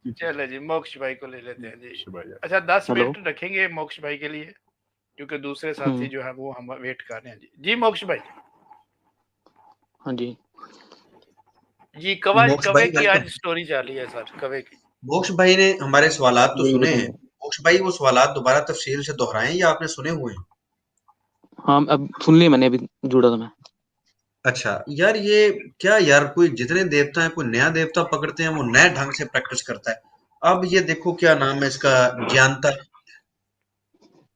चलो जी, मोक्ष भाई को ले लेते हैं जी। मोक्ष भाई। अच्छा 10 हेलो। मिनट रखेंगे मोक्ष भाई के लिए, क्योंकि दूसरे साथी हम्म। जो है वो हम वेट कर रहे हैं जी। जी मोक्ष भाई। हाँ जी। जी कवे मोक्ष कवे भाई की आज वेलकम। स्टोरी चली है सर, कवे की। मोक्ष भाई ने हमारे सवालात तो यही सुने बताऊँ। हैं। मोक्ष भाई वो सवालात दोबारा तफसील से दोहराएं या आपने सुने हुए हैं? हाँ अब सुन ली मैंने, अभी जुड़ा था मैं। अच्छा यार, ये क्या यार, कोई जितने देवता है कोई नया देवता पकड़ते हैं वो नए ढंग से प्रैक्टिस करता है। अब ये देखो क्या नाम है इसका, ज्ञानता।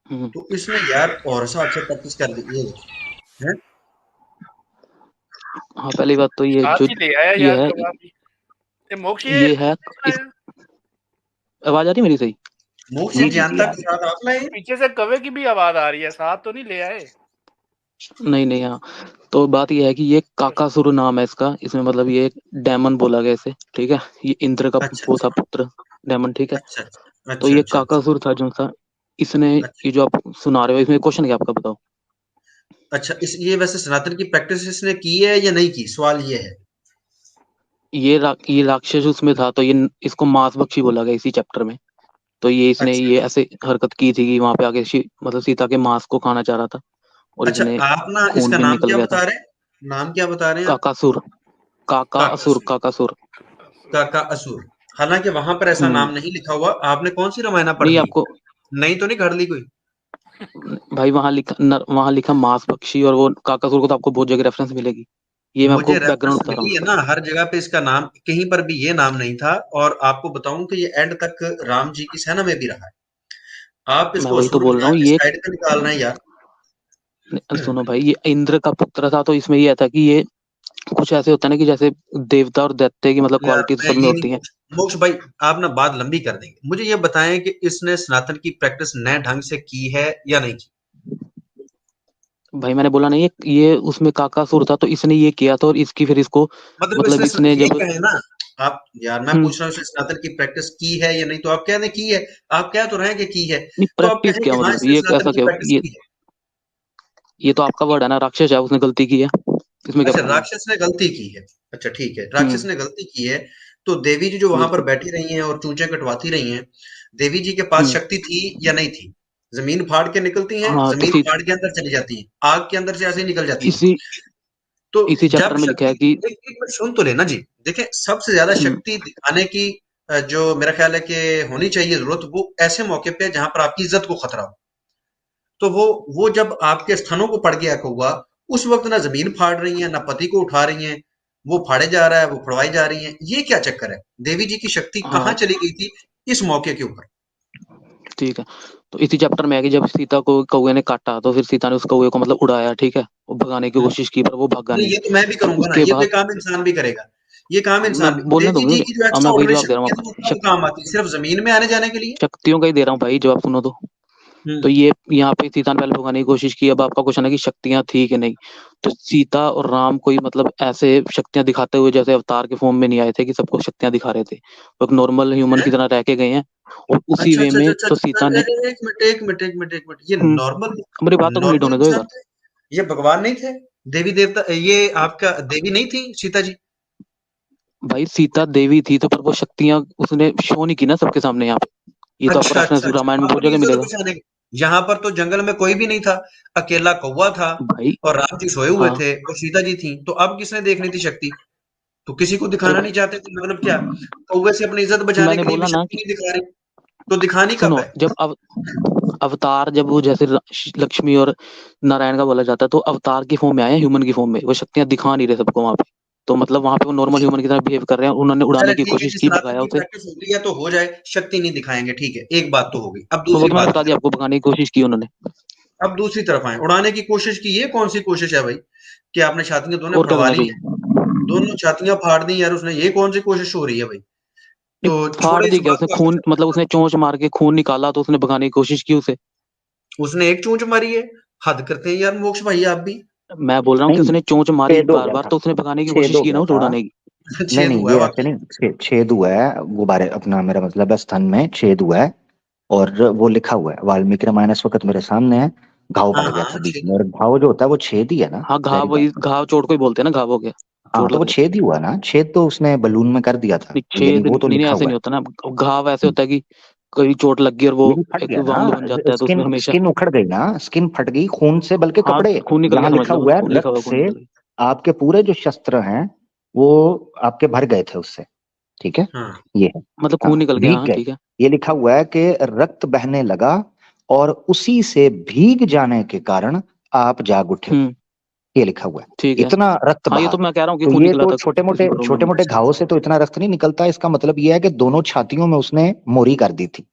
हम्म। तो इसने यार और सा अच्छा प्रैक्टिस कर दी ये है। हाँ पहली बात तो ये साथ जो ही ले आया ये यार है, कवा भी। ये मोक्ष ये है इस, आवाज आ रही है मेरी सही? मोक्ष जी जी ज्ञानता जी, के साथ आप लाए। पीछे से कवे की भी आवाज आ रही है, साथ तो नहीं ले आए? नहीं नहीं, हाँ। तो बात ये है कि ये काकासुर नाम है इसका, इसमें मतलब ये डेमन बोला गया इसे, ठीक है। ये इंद्र का अच्छा वो था पुत्र, डेमन, ठीक है। अच्छा तो अच्छा ये अच्छा अच्छा काकासुर था जो सा, इसने अच्छा ये जो आप सुना रहे हो इसमें क्वेश्चन क्या आपका, बताओ। अच्छा। इस ये वैसे सनातन की प्रैक्टिस इसने की है या नहीं की, सवाल ये है। ये राक्षस उसमें था, तो ये इसको मांस भक्षी बोला गया इसी चैप्टर में। तो ये इसने अच्छा ये ऐसे हरकत की थी कि वहां पे आके मतलब सीता के मांस को खाना चाह रहा था, और अच्छा। इसने आप ना खून इसका भी नाम निकल क्या गया था। बता रहे हैं? नाम क्या बता रहे हैं आप? काकासुर, काका असुर, काकासुर। काकासुर। काका असुर। हालांकि वहां पर ऐसा हम्म। नाम नहीं लिखा हुआ। आपने कौन सी रामायण पढ़ नहीं ली? आपको, नहीं तो नहीं घड़ ली कोई? भाई वहां लिखा मांस भक्षी, और वो काकासुर को तो आपको बहुत जगह रेफरेंस मिलेगी। ये मैं आपको मुझे बैकग्राउंड रेफरेंस बता रहा हूँ मिली है इसका। ना, हर जगह पे इसका नाम कहीं पर भी ये नाम नहीं था। और आपको बताऊं कि ये एंड तक राम जी की सेना में भी रहा है। आप मैं इसको वही तो असुर बोल रहा बना हूँ के ये। साइड पे निकाल रहे हैं यार। सुनो भाई, ये इंद्र का पुत्र था, तो इसमें ये था कि ये कुछ ऐसे होता है ना कि जैसे देवता और दैत्य की मतलब यार क्वालिटी तो मैं सब में ये नहीं, होती है। मोक्ष मोक्ष भाई, आप ना बात लंबी कर देंगे। मुझे ये बताएं कि इसने सनातन की प्रैक्टिस नए ढंग से की है या नहीं की? भाई मैंने बोला नहीं, ये उसमें काकासुर था, तो इसने ये किया था, और इसकी फिर इसको मतलब मतलब इसने इसने ये जब कहे ना। आप यार, मैं हम्म, पूछ रहा हूँ इसने स्नातन की प्रैक्टिस की है या नहीं, तो आप कह दें की है। आप कह तो रहे हैं कि की है। नहीं तो आप प्रैक्टिस कहें क्या कि हाँ, मतलब, इसने ये स्नातन ऐसा की क्या, प्रैक्टिस की है। ये तो आपका वर्ड है ना, राक्षस है, उसने गलती की है, इसमें क्या अच्छा, प्रॉब्लम है? राक्षस ने गलती की है। अच्छा ठीक है, राक्षस हम्म। ने गलती की है। तो देवी जी जो वहां पर बिल्कुल। बैठी रही हैं और चूंचे कटवाती रही हैं, देवी जी के पास हम्म। शक्ति थी या नहीं थी? जमीन फाड़ के निकलती हैं, हाँ तो जमीन फाड़ के अंदर चली जाती हैं, आग के अंदर से ऐसे ही निकल जाती हैं। इसी तो इसी चैप्टर जब में लिखा शक्ति, है कि एक मिनट सुन तो लेना जी। देखें, सबसे ज्यादा हम्म, शक्ति दिखाने की जो मेरा ख्याल है कि होनी चाहिए जरूरत, वो ऐसे मौके पे जहां पर आपकी इज्जत को खतरा हो। तो वो जब आपके स्थानों को पड़ गया कौवा, उस वक्त ना जमीन फाड़ रही है ना पति को उठा रही हैं। वो फाड़े जा रहा है, वो फड़वाई जा रही हैं। ये क्या चक्कर है? देवी जी की शक्ति कहाँ हाँ चली गई थी इस मौके के ऊपर? ठीक है। तो इसी चैप्टर में है कि जब सीता को कौवे ने काटा, तो फिर सीता ने उस कौवे को मतलब उड़ाया, ठीक है, वो भगाने की हम्म। कोशिश की, पर वो भागा नहीं, नहीं। ये तो मैं भी तो करूंगा ना, उसके ये तो बाद एक आम इंसान भी करेगा। ये काम मैं इंसान भी, बोलने दो देवी जी मुझे, की जो अब एक्स्ट्रा मैं वही ऑर्डिनरी जवाब दे रहा हूँ शक्ति है, आपको। तो वो कब काम आती है? सिर्फ जमीन में आने जाने के लिए? शक्तियों का ही दे रहा हूँ भाई, जवाब सुनो तो। हम्म। तो ये यहाँ पे सीता ने पहले भगाने की कोशिश की। अब आपका क्वेश्चन है कि शक्तियां थी कि नहीं। तो सीता और राम कोई मतलब ऐसे शक्तियां दिखाते हुए जैसे अवतार के फॉर्म में नहीं आए थे कि सबको शक्तियां दिखा रहे थे, वो एक नॉर्मल ह्यूमन की हैं? तरह रह के गए हैं, और उसी अच्छा वे अच्छा में अच्छा तो अच्छा, सीता ने अरे एक मिनट एक मिनट एक मिनट एक मिनट, ये नॉर्मल, मेरी बात तो कंप्लीट नॉर्मल होने दो एक इंसान बार। थे? ये भगवान नहीं थे? देवी देवता, ये आपका देवी नहीं थी सीता जी? भाई सीता देवी थी, तो पर वो शक्तियां उसने शो नहीं की ना सबके सामने यहाँ पे। ये तो आपको अच्छा रेफरेंस अच्छा अच्छा, रामायण में बहुत अपनी जगह इज्जत मिलेगा। बचाने के। यहाँ पर तो जंगल में कोई भी नहीं था, अकेला कौवा था। भाई और राम जी सोए हुए हाँ, थे और सीता जी थी, तो अब किसने देखनी थी शक्ति? तो किसी को अरे दिखाना भाई नहीं चाहते थे, मतलब क्या? कौवे से अपनी इज्जत तो बचाने मैंने के लिए भी बोला ना शक्ति कि नहीं दिखा रही? तो दिखानी कब सुनो, है? जब अवतार जब वो जैसे लक्ष्मी और नारायण का बोला जाता है, तो अवतार की फॉर्म में आए, ह्यूमन की फॉर्म में, वो शक्तियां दिखा नहीं रहे सबको वहां पे। तो मतलब वहां पे वो नॉर्मल ह्यूमन की तरह बिहेव कर रहे हैं, उन्होंने चले उड़ाने की ठीक है कोशिश जी, की, सनातन भगाया की उसे। प्रैक्टिस हो गई है तो हो जाए, शक्ति नहीं दिखाएंगे, ठीक है, एक बात तो होगी। अब तो वो दूसरी तो मैंने बात बता की दिया तरफ, आपको, भगाने की कोशिश की उन्होंने। अब दूसरी तरफ आए। उड़ाने की कोशिश की, ये कौन सी कोशिश है भाई? कि आपने छातियां दोनों और क्या फड़वा करना ली चाहिए? हैं, दोनों छातियां फाड़ दी यार उसने, ये कौन सी कोशिश हो रही है भाई? नहीं, तो फाड़ छोड़े इस दी क्या बात उसने, को, खून मतलब उसने चोंच मार के खून निकाला, तो उसने भगाने की कोशिश की उसे। उसने एक चूंच मारी है? हद करते हैं यार मोक्ष भाई, आप भी। मैं बोल रहा हूँ कि नहीं, उसने चोंच मारी छेद हो बार गया बार, था, तो उसने भगाने की छेद कोशिश हो की ना गया उसे था। उड़ाने की। नहीं छेद नहीं, हुआ है ये ऐसे वाकई। नहीं, छेद हुआ है गुब्बारे, अपना मेरा मतलब है स्तन में छेद हुआ है। और वो लिखा हुआ है वाल्मीकि रामायण इस वक्त मेरे सामने है। घाव हाँ पड़ गया हाँ, था बीच छेद में, और घाव जो होता है वो छेद ही है ना, हाँ जहरी घाव, बात वही है। घाव चोट को ही बोलते हैं ना, घाव हो गया। हाँ चोट तो वो लग छेद ही हुआ ना, छेद तो उसने बलून में कर दिया था, नहीं, यानी छेद वो तो नहीं लिखा ऐसे हुआ नहीं है। होता ना, घाव ऐसे होता है कि कहीं चोट लग गई और वो यही फट एक गया ना, वाउंड बन जाता है, तो उसमें स्किन हमेशा स्किन उखड़ गई ना, स्किन फट गई खून से, बल्कि हाँ कपड़े खून निकल गया, जहाँ समझ लिखा लो हुआ है बस, लिखा रक्त हुआ खून से निकल गया। आपके पूरे जो शस्त्र हैं वो आपके भर गए थे उससे, ठीक है, हाँ ये है। मतलब हाँ खून निकल गया, भीग हाँ गए, ठीक है। ये लिखा हुआ है कि रक्त बहने लगा और उसी से भीग जाने के कारण आप जाग उठे, हम्म, ये लिखा हुआ है। ठीक है। इतना रक्त हाँ ये बहा, तो मैं कह रहा हूँ कि तो खून ये निकला तो था, किसी प्रॉब्लम छोटे नहीं। मोटे घावों से तो इतना रक्त नहीं निकलता, इसका मतलब ये है कि दोनों छातियों में उसने मोरी कर दी थी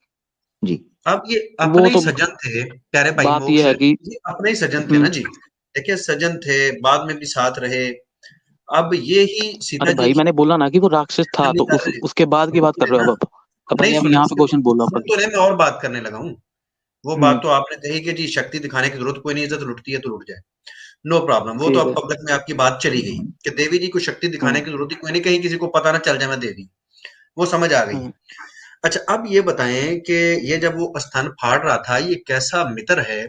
जी। अब ये वो अपने ही तो सज्जन थे प्यारे भाई बात मोक्ष, ये है कि ये अपने ही सज्जन थे ना जी। देखिए सज्जन थे, बाद में भी साथ रहे। अब ये ही सीता अरे जी भाई की मैंने बोला ना कि वो राक्षस था, तो निंदा रहे। उसके बाद की सुन बात तो कर रहे लेना, हो अब नहीं मैंने अब सुने, यहाँ पे क्वेश्चन बोल रहा सुन हूँ। तो ले, मैं और बात करने लगा हूँ। वो बात हम्म, तो आपने कही कि जी शक्ति दिखाने की जरूरत कोई नहीं, इज्जत लुटती है तो लुट जाए, नो प्रॉब्लम। वो तो ठीक अब है। पब्लिक में आपकी बात चली गई कि देवी जी को शक्ति दिखाने हम्म, की जरूरत ही कोई नहीं, कहीं किसी को पता ना चल जाए मैं देवी, वो समझ आ गई। हम्म। अच्छा अब ये बताएं कि ये जब वो स्थान फाड़ रहा था, ये कैसा मित्र है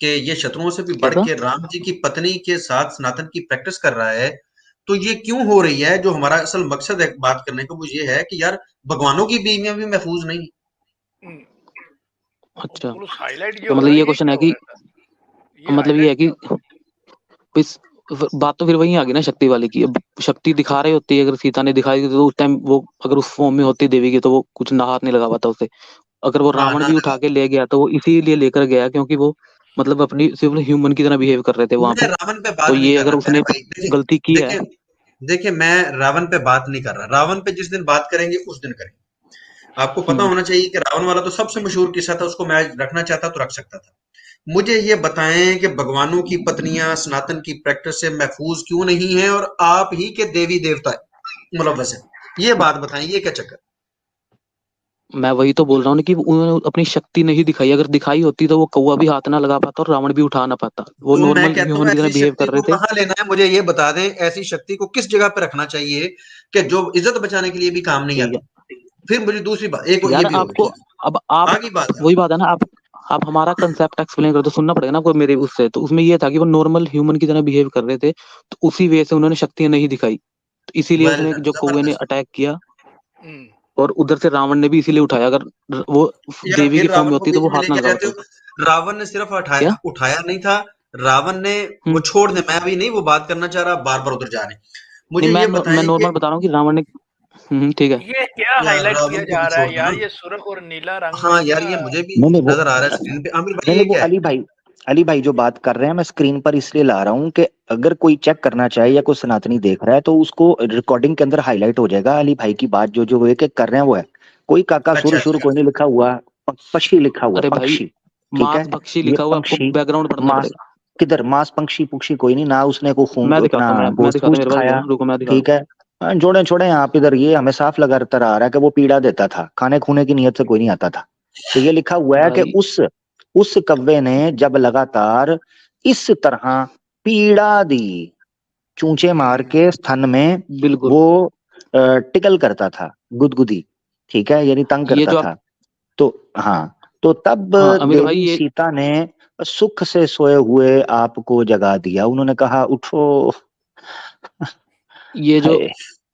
कि ये शत्रुओं से भी बढ़ कैसा? के राम जी की पत्नी के साथ सनातन की प्रैक्टिस कर रहा है। तो ये क्यों हो रही है? जो हमारा असल मकसद है बात करने का वो ये है कि यार भगवानों की बीवियां भी महफूज नहीं। हम्म, वो अच्छा, पुरुष हाईलाइट जो तो हो मतलब रहा है ये ये क्वेश्चन क्या है हो कि रहा है सर, ये मतलब ये हाईलाइट है क्या कि हो रहा इस बात तो फिर वही आ गई ना शक्ति वाली की। अब शक्ति दिखा रही होती है, अगर सीता ने दिखाई थी तो उस टाइम वो अगर उस फॉर्म में होती देवी की तो वो कुछ ना हाथ नहीं लगा पाता उसे। अगर वो है? हाँ रावण ना भी लगा। उठा के ले गया तो वो इसीलिए लेकर गया क्योंकि वो मतलब अपनी सिर्फ ह्यूमन की तरह बिहेव कर रहे थे वहां मैं पे। रावण पे तो बात नहीं ये कर अगर रहा प्यारे उसने भाई, देखिए गलती की है। देखिए देखिए, मैं रावण पे बात नहीं कर रहा। रावण पे जिस दिन बात करेंगे उस दिन करेंगे। आपको पता हम्म, होना चाहिए कि रावण वाला तो सबसे मशहूर किस्सा था, उसको मैं आज रखना चाहता तो रख सकता था। मुझे ये बताएं कि भगवानों की पत्नियां सनातन की प्रैक्टिस से महफूज क्यों नहीं है और आप ही के देवी देवता मुलव्वस है, ये बात बताएं, ये क्या चक्कर? मैं वही तो बोल रहा हूँ ना कि उन्होंने अपनी शक्ति नहीं दिखाई। अगर दिखाई होती तो वो कौवा भी हाथ ना लगा पाता और रावण भी उठा ना पाता। वो तो मैं नॉर्मल कहता हूँ ह्यूमन की तरह ऐसी बिहेव शक्ति कर को रहे थे। कहाँ लेना है, मुझे ये बता दें ऐसी शक्ति को किस जगह पे रखना चाहिए कि जो इज्जत बचाने के लिए भी काम नहीं ठीक आती। फिर मुझे दूसरी बात, एक है ये यार, भी हो गई, आपको ठीक अब है, आप आगे बात है। वही बात है ना, आप हमारा कंसेप्ट एक्सप्लेन कर, तो सुनना पड़ेगा ना कोई मेरे उससे। तो उसमें ये था कि वो नॉर्मल ह्यूमन की तरह बिहेव कर रहे थे, तो उसी वे से उन्होंने शक्तियां नहीं दिखाई, तो इसीलिए वेल उसने डन, जो कौवे ने जबरदस्त। अटैक किया। है? और उधर से रावण ने भी इसीलिए उठाया। अगर वो यार देवी की फिर फॉर्म में रावण को होती तो बीच वो में हाथ ना लेके लगा जाते पाता उसे। हो। रावण ने सिर्फ क्या? उठाया नहीं था, रावण ने वो हम्म, छोड़ दे, मैं अभी नहीं वो बात करना चाह रहा, बार बार उधर जा रहे हैं। नहीं मुझे ये मैं बताएं कि नॉर्मल बता रहा हूँ कि रावण ने ठीक है। ये क्या यार हाईलाइट किया रावण को जा भी रहा छोड़ है दो यार, ना। ये सुर्ख और नीला रंग है हाँ यार क्या? ये मुझे भी नहीं नहीं वो नजर आ रहा है स्क्रीन पे। आमिर भाई नहीं ये नहीं वो क्या है? अली भाई जो बात कर रहे हैं मैं स्क्रीन पर इसलिए ला रहा हूँ कि अगर कोई चेक करना चाहे या कोई सनातनी देख रहा है तो उसको रिकॉर्डिंग के अंदर हाईलाइट हो जाएगा अली भाई की बात, जो जो वो एक एक कर रहे हैं वो है। कोई काका अच्छा सुर शुर अच्छा। कोई नहीं लिखा हुआ, पक्षी लिखा हुआ, अरे भाई, पक्षी, ठीक मांस है। भक्षी ये लिखा हुआ, आपको पंक्षी बैकग्राउंड पढ़ना मांस, पड़ेगा। किधर मांस पंक्षी पुक्षी कोई नहीं ना, उसने को खून मैं अपना दिखाता हूँ, मैं गोश्त दिखाता हूँ, वोश्त मेरे पास खाया, है, रुको मैं दिखाता ठीक हूँ। है। जोड़े छोड़े आप इधर, ये हमें साफ लगा आ रहा है कि वो पीड़ा देता था, खाने खूने की नीयत से कोई नहीं आता था। तो ये लिखा हुआ है कि भाई उस कव्वे ने जब लगातार इस तरह पीड़ा दी, चूंचे मार के स्तन में, बिल्कुल। वो टिकल करता था, गुदगुदी, ठीक है, यानी तंग ये करता जो आप, था। तो हाँ, तो तब हाँ अमित भाई, देवी ये सीता ने सुख से सोए हुए आपको जगा दिया, उन्होंने कहा उठो। ये जो हाय,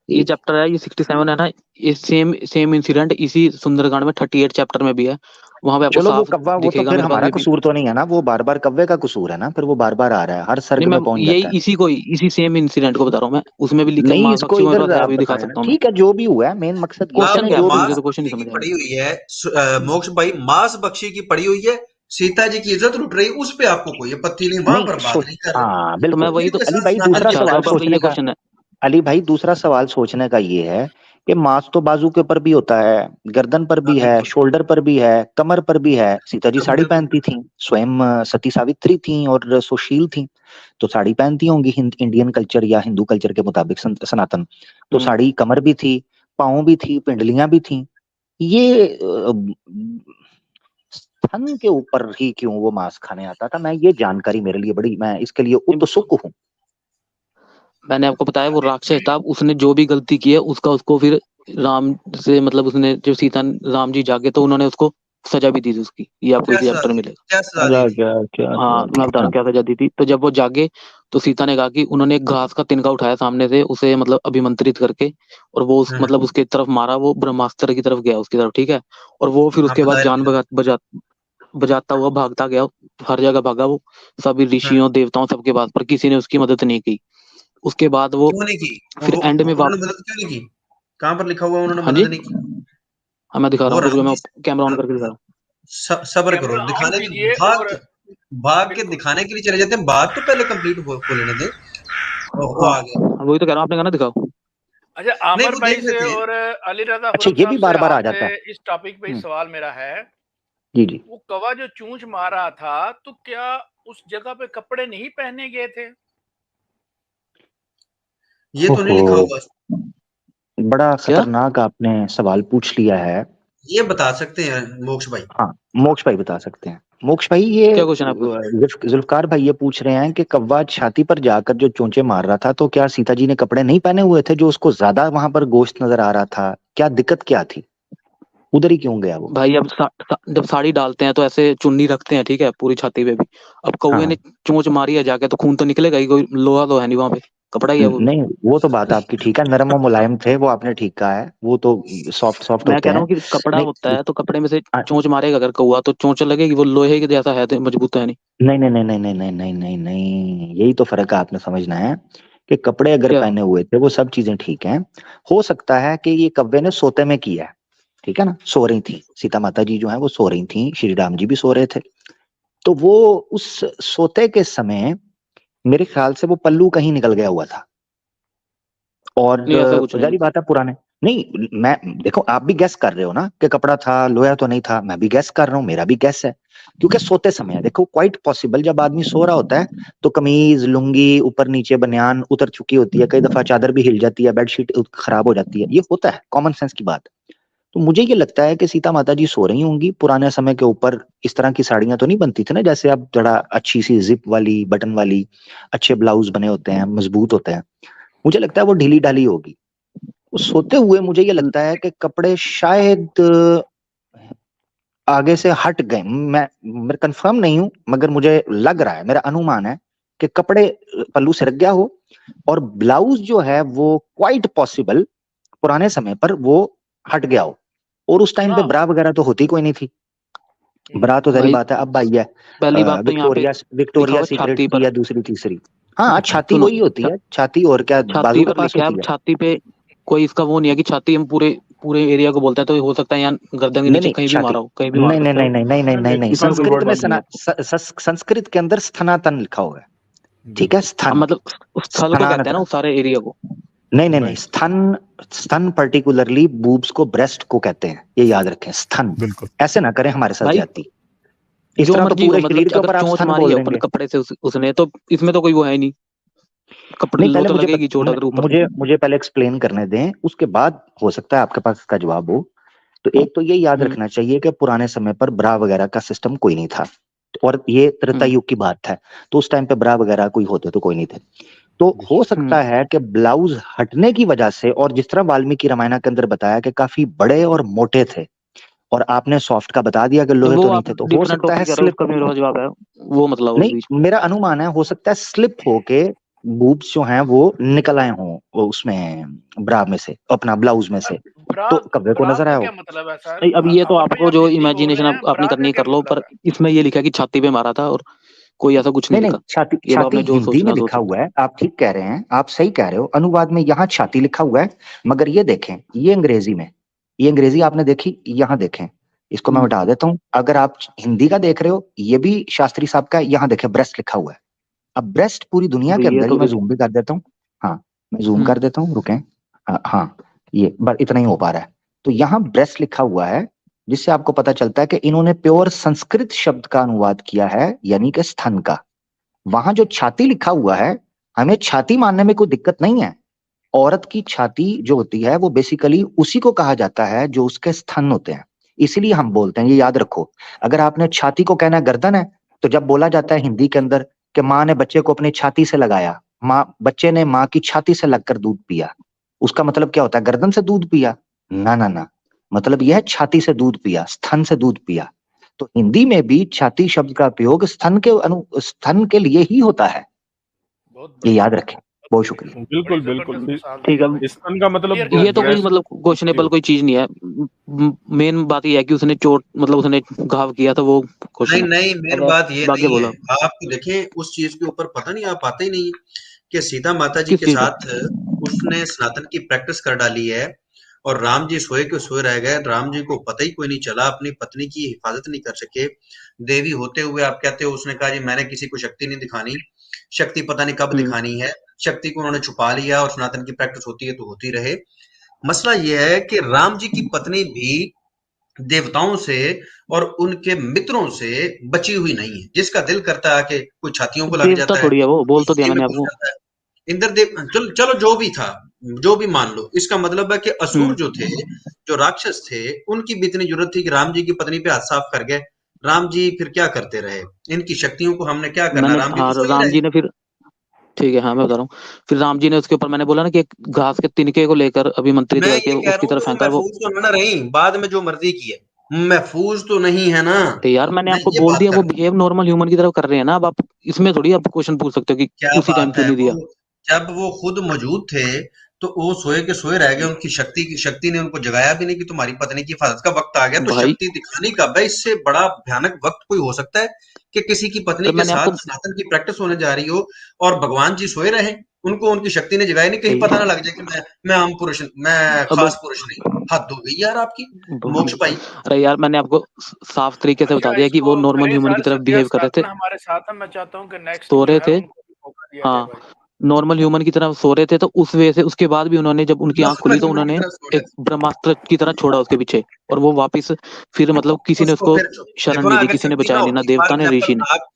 ये चैप्टर है, ये 67 है ना, ये सेम सेम इंसिडेंट इसी सुंदरकांड में 38 चैप्टर में भी है। वहां पे आपको चलो वो साफ कव्वा, वो तो दिखेगा, फिर मेरे पास हमारा में भी। कसूर तो नहीं है ना, वो बार बार कव्वे का कसूर है ना, फिर वो बार बार आ रहा है, हर सर्ग नहीं, मैं में पहुंच यही जाता है। इसी को ही इसी सेम इंसिडेंट को बता रहा हूँ मैं, उसमें भी लिखा है नहीं मांस इसको भक्षी, मेरे पास इधर है, आप अभी दिखा बताया ना, सकता हूँ मैं। ठीक है, जो भी हुआ है, मेन मकसद ये है क्वेश्चन ना, क्या है जो फिर, भी। मुझे मांस तो क्वेश्चन नहीं बख्शी की समझ आया। पड़ी हुई है, मोक्ष भाई, मांस बख्शी की पड़ी हुई है। सीता जी की इज्जत लुट रही, उस पे आपको कोई आपत्ति नहीं, वहां नहीं पर बात नहीं कर रहे। हाँ तो मैं बिल्कुल। वही तो, इनके अली साथ भाई सनातन दूसरा की अच्छा सवाल तो अब बदतमीजी। ये सोचने का, क्वेश्चन है। अली भाई दूसरा सवाल सोचने का ये है कि मांस तो बाजू के ऊपर भी होता है, गर्दन पर हाँ भी है, बिल्कुल शोल्डर पर भी है, कमर पर भी है। सीता जी बिल्कुल साड़ी बिल्कुल। पहनती थी, स्वयं सती सावित्री थी और सुशील थी, तो साड़ी पहनती होंगी इंडियन कल्चर या हिंदू कल्चर के मुताबिक, सनातन। तो हम्म, साड़ी, कमर भी थी, पाँव भी थी, पिंडलियां भी थी। ये स्तन के ऊपर ही क्यों वो मांस खाने आता था, मैं ये जानकारी मेरे लिए बड़ी, मैं इसके लिए नहीं, उत्सुक हूँ। मैंने आपको बताया वो राक्षस था, उसने जो भी गलती की है उसका उसको फिर राम से मतलब उसने जो सीता राम जी जागे तो उन्होंने उसको सजा भी दी थी उसकी, ये आपको क्या इसी सजा चैप्टर में दी? मिलेगा। क्या सजा दी क्या थी? क्या क्या हाँ क्या मैं बता रहा हूँ क्या सजा दी थी। तो जब वो जागे तो सीता ने कहा कि उन्होंने एक घास का तिनका उठाया सामने से, उसे मतलब अभिमंत्रित करके, और वो उस मतलब उसके तरफ मारा, वो ब्रह्मास्त्र की तरफ गया उसकी तरफ, ठीक है। और वो फिर हाँ उसके बाद बताया जान बजाता हुआ भागता गया, हर जगह भागा वो, सभी हाँ, ऋषियों देवताओं सबके पास, पर किसी ने उसकी मदद नहीं की। उसके बाद वो क्यों नहीं की? फिर एंड में उन्होंने मदद क्यों नहीं की? कहाँ पर लिखा हुआ उन्होंने हाँ जी, मदद नहीं की? हाँ मैं दिखा रहा वो हूँ, रुक जाओ, राम मैं जी कैमरा ऑन करके दिखा रहा हूँ। सब्र करो, कैमरा ऑन दिखाने के कीजिए और भाग के बिल्कुल दिखाने के लिए चले जाते हैं, बात तो पहले कंप्लीट हो लेने दें। वो हाँ आ गया। वही तो कह रहा हूँ, आपने कहा ना दिखाओ। अच्छा, नहीं आमिर वो भाई देख से लेते हैं। और अली रजा अच्छा, खुरम ये साहब भी से बार बार आ आपसे जाता है। इस टॉपिक पे ही सवाल मेरा है, जी जी। वो कौवा जो चूंच मार रहा था, तो क्या उस जगह पे कपड़े नहीं पहने गए थे? ये तो नहीं ओहो, लिखा हुआ। बड़ा क्या? खतरनाक आपने सवाल पूछ लिया है। ये बता सकते हैं मोक्ष भाई। हाँ, मोक्ष भाई बता सकते हैं। मोक्ष भाई, ये क्या क्वेश्चन है आपका? जुल्फकार भाई ये पूछ रहे हैं कि कौवा छाती पर जाकर जो चोंचे मार रहा था, तो क्या सीता जी ने कपड़े नहीं पहने हुए थे, जो उसको ज्यादा वहां पर गोश्त नजर आ रहा था? क्या दिक्कत क्या थी, उधर ही क्यों गया वो? भाई अब जब साड़ी डालते हैं तो ऐसे चुन्नी रखते हैं, ठीक है, पूरी छाती पे भी। अब कौवे ने हाँ, चोंच मारी है जाके, तो खून तो निकलेगा ही, कोई लोहा तो है नहीं वहां पे, कपड़ा ही है वो भी। नहीं, वो तो बात आपकी ठीक है, नरम और मुलायम थे वो, आपने ठीक कहा है, वो तो सॉफ्ट सॉफ्ट मैं होते कह रहा हैं। हूँ कि कपड़ा होता नहीं है तो कपड़े में से आ- चोंच मारेगा अगर कौवा, तो चोंच लगेगी, वो लोहे के जैसा है तो मजबूत तो है नहीं। नहीं नहीं नहीं नहीं नहीं नहीं नहीं नहीं नहीं, यही तो फर्क है, आपने समझना है कि कपड़े अगर क्या? पहने हुए थे वो सब चीजें ठीक हैं। हो सकता है कि ये कव्वे ने सोते में किया है, ठीक है ना, सो रही थी सीता माता जी जो है वो सो रही थी, श्री राम जी भी सो रहे थे। तो वो उस सोते के समय मेरे ख्याल से वो पल्लू कहीं निकल गया हुआ था। और नहीं ऐसा कुछ नहीं। जारी बात है पुराने, नहीं मैं, देखो आप भी गैस कर रहे हो ना कि कपड़ा था, लोया तो नहीं था, मैं भी गैस कर रहा हूँ, मेरा भी गैस है। क्योंकि सोते समय है, देखो क्वाइट पॉसिबल जब आदमी सो रहा होता है तो कमीज लुंगी ऊपर नीचे बनियान उतर चुकी होती है, कई दफा चादर भी हिल जाती है, बेडशीट खराब हो जाती है, ये होता है, कॉमन सेंस की बात। तो मुझे ये लगता है कि सीता माता जी सो रही होंगी, पुराने समय के ऊपर इस तरह की साड़ियां तो नहीं बनती थी ना, जैसे अब जरा अच्छी सी जिप वाली बटन वाली अच्छे ब्लाउज बने होते हैं, मजबूत होते हैं। मुझे लगता है वो ढीली ढाली होगी। वो सोते हुए मुझे ये लगता है कि कपड़े शायद आगे से हट गए, मैं कंफर्म नहीं हूं, मगर मुझे लग रहा है, मेरा अनुमान है कि कपड़े पल्लू से रख गया हो, और ब्लाउज जो है वो क्वाइट पॉसिबल पुराने समय पर वो हट गया हो। और उस टाइम पे हाँ। ब्रा वगैरह तो होती कोई नहीं थी, ब्रा तो जारी भाई बात है अब आई है, पहली बात तो यहाँ पे विक्टोरिया लिखा विक्टोरिया हुआ सीक्रेट छाती की पर, या दूसरी तीसरी। हाँ, छाती सुनो, वही होती है, छाती, और क्या बाजू छाती के पर पास लिखा है। होती अब है? छाती पे कोई इसका वो नहीं है कि छाती हम पूरे पूरे एरिया को बोलते हैं, तो हो सकता है यहाँ गर्दन के नहीं नीचे नहीं, कहीं भी छाती, मारा हो, कहीं भी मार नहीं नहीं सकता है नहीं वो। नहीं नहीं नहीं नहीं नहीं, इसमें कोई संस्कृत वर्ड में बात नहीं है आपको। संस्कृत के अंदर स्थनातन लिखा हुआ है, ठीक है, अब स्थन, मतलब उस स्थल को कहते हैं ना, स्थानांतरण। उस सारे एरिया को। नहीं नहीं नहीं, स्थन, स्तन पर्टिकुलरली बूब्स को ब्रेस्ट को कहते हैं, ये याद रखें, स्थन। बिल्कुल। ऐसे ना करें हमारे साथ भाई ज्यादती, इस जो तरह तो मर्जी हो, पूरे मतलब शरीर के अगर ऊपर आप चोंच स्थन मारी बोल है ऊपर देंगे। कपड़े से उसने, तो इसमें तो कोई वो है ही नहीं, कपड़े नहीं, लो पहले तो लगेगी चोट अगर ऊपर से। मुझे पहले एक्सप्लेन करने दें, उसके बाद हो सकता है आपके पास इसका जवाब हो। तो एक तो ये याद हम्म रखना चाहिए कि पुराने समय पर ब्रा वगैरह का सिस्टम कोई नहीं था, और ये त्रेता हम्म युग की बात है, तो उस टाइम पे ब्रा वगैरह कोई होते तो कोई नहीं थे। तो हो हम्म सकता है कि ब्लाउज हटने की वजह से, और जिस तरह वाल्मीकि रामायण के अंदर बताया कि काफी बड़े और मोटे थे, और आपने सॉफ्ट का बता दिया कि तो लोहे वो तो नहीं आप थे, तो हो डिफरेंट सकता है टॉपिक कर रहे हो, स्लिप, उसका मेरा जवाब है वो, मतलब वो नहीं, बीच मेरा अनुमान है हो सकता है स्लिप होके बूब्स जो हैं वो निकल आए हों वो उसमें, ब्रा में से, अपना ब्लाउज में से, ब्रा तो कब्बे को ब्रा नजर का आया क्या हो। मतलब है सर? में। अब ये तो अमर भाई आपको आप जो हिंदी बोल इमेजिनेशन रहे हैं, आपने ब्रा का करनी है क्या कर लो, पर मतलब है? इसमें ये लिखा है कि छाती पे मारा था, और कोई ऐसा कुछ नहीं नहीं नहीं, लिखा। छाती, ये अब छाती आपने जो हिंदी सोचना में है सोच लिखा सकते हुआ है, आप ठीक कह रहे हैं, आप सही कह रहे हो, अनुवाद में यहाँ छाती लिखा हुआ है, मगर ये देखें, ये अंग्रेजी में, ये अंग्रेजी आपने देखी, यहाँ देखें, इसको हो। मैं मिटा देता हूँ, अगर आप हिंदी का देख रहे हो, ये भी शास्त्री साहब का है, यहाँ देखें ब्रेस्ट लिखा हुआ है। अब ब्रेस्ट पूरी दुनिया तो के ये अंदर, तो ये मैं फिर जूम भी कर देता हूँ, हाँ मैं जूम हम्म कर देता हूँ, रुकें, हाँ, ये बस इतना ही हो पा रहा है। तो यहाँ ब्रेस्ट लिखा हुआ है, जिससे आपको पता चलता है कि इन्होंने प्योर संस्कृत शब्द का अनुवाद किया है, यानी कि स्तन का। वहां जो छाती लिखा हुआ है, हमें छाती मानने में कोई दिक्कत नहीं है, औरत की छाती जो होती है वो बेसिकली उसी को कहा जाता है जो उसके स्तन होते हैं, इसीलिए हम बोलते हैं, ये याद रखो। अगर आपने छाती को कहना गर्दन है, तो जब बोला जाता है हिंदी के अंदर कि माँ ने बच्चे को अपनी छाती से लगाया, माँ, बच्चे ने माँ की छाती से लगकर दूध पिया, उसका मतलब क्या होता है? गर्दन से दूध पिया? ना ना ना, मतलब यह है छाती से दूध पिया, स्तन से दूध पिया। तो हिंदी में भी छाती शब्द का प्रयोग स्तन के लिए ही होता है। बहुत ये बढ़िया। याद रखें। बहुत शुक्रिया। बिल्कुल बड़ी बिल्कुल जबरदस्त मिसाल दी ठीक है। आपने। स्तन का मतलब Clear जो कर ये तो दिया। कोई मतलब क्वेश्चनेबल कोई चीज नहीं है। मेन बात ये है कि उसने चोट मतलब उसने घाव किया था, वो नहीं क्वेश्चन है। नहीं मेन अब बात ये अब आगे नहीं है, बोलो आप देखें उस चीज के ऊपर पता नहीं, आप आते ही नहीं कि सीता माता जी किस के चीज का। साथ उसने सनातन की प्रैक्टिस कर डाली है और राम जी सोए के सोए रह गए, राम जी को पता ही कोई नहीं चला, अपनी पत्नी की हिफाजत नहीं कर सके। देवी होते हुए आप कहते हो उसने कहा जी मैंने किसी को शक्ति नहीं दिखानी, शक्ति पता नहीं कब दिखानी है, शक्ति को उन्होंने छुपा लिया और सनातन की प्रैक्टिस होती है तो होती रहे। मसला यह है कि राम जी की पत्नी भी देवताओं से और उनके मित्रों से बची हुई नहीं है, जिसका दिल करता है कि कोई छातियों को लग देवता जाता है, थोड़ी है वो, बोल कोई तो दिया सीने में मैंने घुस आपको। जाता है। इंद्रदेव चलो चलो जो भी था, जो भी मान लो, इसका मतलब है कि असुर जो थे, जो राक्षस थे, उनकी भी इतनी जरूरत थी कि राम जी की पत्नी पे हाथ साफ कर गए। राम जी फिर क्या करते रहे, इनकी शक्तियों को हमने क्या करना, मैंने राम जी तो हाँ सो ही राम रहे। जी ने फिर ठीक है हाँ मैं बता रहा हूँ। फिर राम जी ने उसके ऊपर मैंने बोला ना कि एक घास के तिनके को लेकर अभिमंत्रित मैं करके ये कह रहा उसकी हूँ तरफ कि वो फेंका वो। महफूज तो ना रही, बाद में जो मर्जी की है महफूज तो नहीं है ना, तो यार मैंने मैं आपको ये बोल बात दिया कर वो रहा हूँ। बिहेव नॉर्मल ह्यूमन की तरफ कर रहे हैं ना। अब आप इसमें थोड़ी आप क्वेश्चन पूछ सकते हो कि क्या उसी टाइम बात क्यों है, नहीं दिया। वो जब वो खुद मौजूद थे तो वो सोए के सोए रह गए, उनकी शक्ति ने उनको जगाया भी नहीं कि तुम्हारी पत्नी की हिफाजत का वक्त आ गया, तो भाई शक्ति दिखाने का भाई इससे बड़ा भयानक वक्त कोई हो सकता है कि किसी की पत्नी तो के मैंने आपको साथ सनातन की प्रैक्टिस होने जा रही हो और भगवान जी सोए रहे, उनको उनकी शक्ति ने जगाया नहीं, कहीं पता ना लग जाए कि मैं आम पुरुष, मैं अब खास पुरुष नहीं। हद हो गई यार आपकी, मोक्ष पाई। अरे यार मैंने आपको साफ तरीके से बता अच्छा दिया कि वो इसको नॉर्मल करें ह्यूमन की सर, तरफ सत्या बिहेव कर रहे थे, सनातन हमारे साथ है, मैं चाहता हूँ कि नेक्स्ट सो जो रहे है थे। उनको भी मौका दिया जाए हाँ भाई। नॉर्मल ह्यूमन की तरह सो रहे थे, तो उस वजह से उसके बाद भी उन्होंने जब उनकी आंख खुली नॉर्मल तो ह्यूमन की उन्होंने तरह सो एक रहे ब्रह्मास्त्र की तरह छोड़ा उसके पीछे, और वो वापिस फिर मतलब किसी ने उसको उसको फिर शरण देखो ना, नहीं दी, अगर किसी ने शक्ति ना बचाया नहीं, ना होती, फॉर देवता ने एग्जांपल ऋषि ने। आप,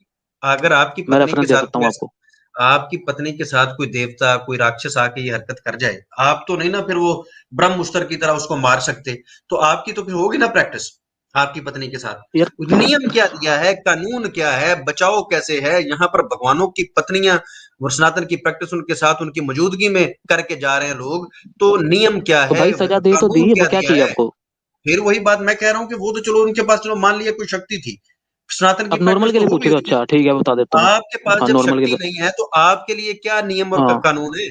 अगर आपकी मैं पत्नी के रेफरेंस दे साथ सकता कोई हूँ आपको। आपकी पत्नी के साथ कोई देवता, कोई राक्षस आके ये हरकत कर जाए, आप तो नहीं ना फिर वो ब्रह्मउस्तर की तरह उसको मार सकते, तो आपकी तो फिर होगी ना प्रैक्टिस आपकी पत्नी के साथ। यार नियम क्या दिया है, कानून क्या है, बचाव कैसे है, यहाँ पर भगवानों की पत्नियां और सनातन की प्रैक्टिस उनके साथ उनकी मौजूदगी में करके जा रहे हैं लोग, तो नियम क्या तो है, भाई सजा दे तो कानून दी, अब क्या क्या दिया चाहिए है। आपको। फिर वही बात मैं कह रहा हूँ कि वो तो चलो उनके पास, चलो मान लिया कोई शक्ति थी, सनातन की अब नॉर्मल प्रैक्टिस के तो लिए हो पूछ भी रहे हो, रही है। अच्छा ठीक है बता देता हूँ। आपके पास हाँ जब नॉर्मल के शक्ति लिए नहीं है तो आपके लिए क्या नियम और हाँ कानून है।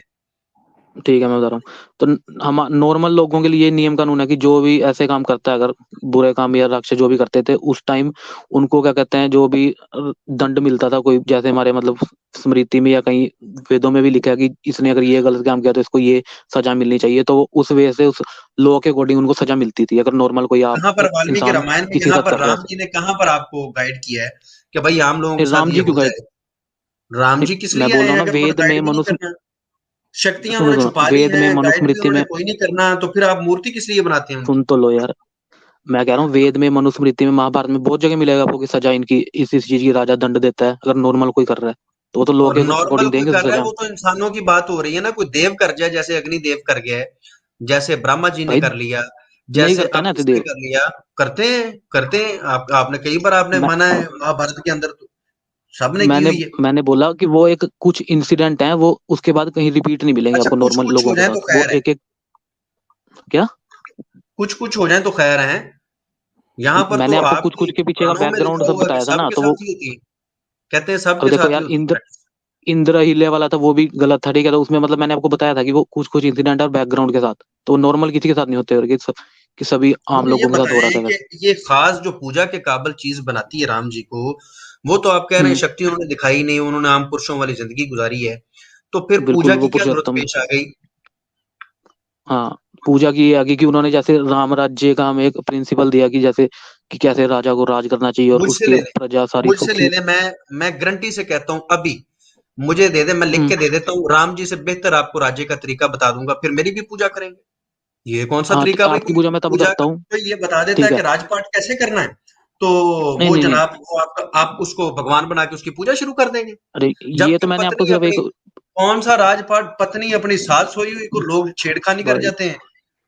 ठीक है मैं बता रहा हूँ। तो हम नॉर्मल लोगों के लिए नियम कानून है कि जो भी ऐसे काम करता है, अगर बुरे काम या राक्षस जो भी करते थे उस टाइम, उनको क्या कहते हैं, जो भी दंड मिलता था कोई, जैसे हमारे मतलब स्मृति में या कहीं वेदों में भी लिखा है कि इसने अगर ये गलत काम किया तो इसको ये सजा मिलनी चाहिए, तो उस वजह से उस लॉ के अकॉर्डिंग उनको सजा मिलती थी, अगर नॉर्मल कोई आप कहाँ पर वाल्मीकि इंसान रामायण में, किसी के यहाँ साथ पर कर रहा है राम ऐसे। जी ने कहाँ पर आपको गाइड किया है कि भाई आम लोगों के फिर साथ राम ये जी क्यों हो गए। जाए। राम जी किस मैं लिए बोल आए रहा हैं हूँ ना, अगर उन्होंने वेद गाइड में भी नहीं मनुस्मृति, करना, शक्तियां सुनो उन्होंने सुनो, छुपा ली वेद हैं, में गाइड भी मनुस्मृति उन्होंने में, कोई नहीं करना, तो फिर आप मूर्ति किस लिए बनाते हैं उनकी। सुन तो लो यार, मैं कह रहा हूँ वेद में मनुस्मृति में महाभारत में बहुत जगह मिलेगा आपको कि सजा इनकी इस चीज की राजा दंड देता है, अगर नॉर्मल कोई कर रहा है तो वो तो लॉ और के नॉर्मल अकॉर्डिंग कोई देंगे कर उसे रहा है सजा। वो तो इंसानों की बात हो रही है ना, कोई देव कर जाए जैसे अग्निदेव कर गया है, जैसे ब्रह्मा जी ने भाई कर लिया, नहीं जैसे करता अब ना इसने देव। कर लिया। करते हैं, करते हैं, आपने कई बार आपने मैं माना है महाभारत के अंदर तो सबने की मैंने हुई है। मैंने बोला कि वो एक कुछ इंसिडेंट है, वो उसके बाद कहीं रिपीट नहीं मिलेंगे अच्छा आपको कुछ नॉर्मल कुछ लोगों हो के जाए साथ, तो वो खैर है, एक एक क्या। कुछ कुछ हो जाए तो खैर है, यहाँ पर तो मैंने आपको कुछ आपकी कुछ के पीछे का पुराणों में बैकग्राउंड लिखा सब हुआ है कि बताया था ना, सबके तो वो साथ ही होती है, कहते हैं अब सबके देखो साथ ही यार, होती है। इंद्र हिले वाला था वो भी गलत था, ठीक है, तो उसमें मतलब मैंने आपको बताया था कि वो कुछ कुछ इंसिडेंट और बैकग्राउंड के साथ, तो वो नॉर्मल किसी के साथ नहीं होते, और कि सभी आम मुझे ये लोगों के साथ हो रहा बताएं था कि वैसे। ये खास जो पूजा के काबिल चीज बनाती है राम जी को, वो तो आप कह रहे हैं हम्म शक्ति उन्होंने दिखाई नहीं, उन्होंने आम पुरुषों वाली जिंदगी गुजारी है, तो फिर पूजा बिल्कुल की वो क्या जरूरत पुरुषोत्तम। पेश आ गई। हाँ पूजा की ये आगे कि उन्होंने जैसे राम राज्य का हमें एक प्रिंसिपल दिया कि जैसे कि कैसे राजा को राज करना चाहिए और मुझसे उसके ले ले, प्रजा सारी मुझसे ले सुखी। ले, मैं गारंटी से कहता हूँ अभी मुझे दे दे, मैं लिख हम्म के दे देता हूँ, राम जी से बेहतर आपको राज्य का तरीका बता दूंगा, फिर मेरी भी पूजा करेंगे। ये कौन सा हाँ तरीका भाई, आपकी पूजा मैं तब पूजा करता का हूँ। तो ये बता देता ठीक है कि है। राजपाट कैसे करना है, तो नहीं वो नहीं नहीं, जनाब वो आप उसको भगवान बना के उसकी पूजा शुरू कर देंगे। अरे ये तो जबकि मैंने आपको पत्नी सिर्फ अपनी, एक कौन सा राजपाट, पत्नी अपनी सास सोई हुई को लोग छेड़खानी कर भाई जाते हैं,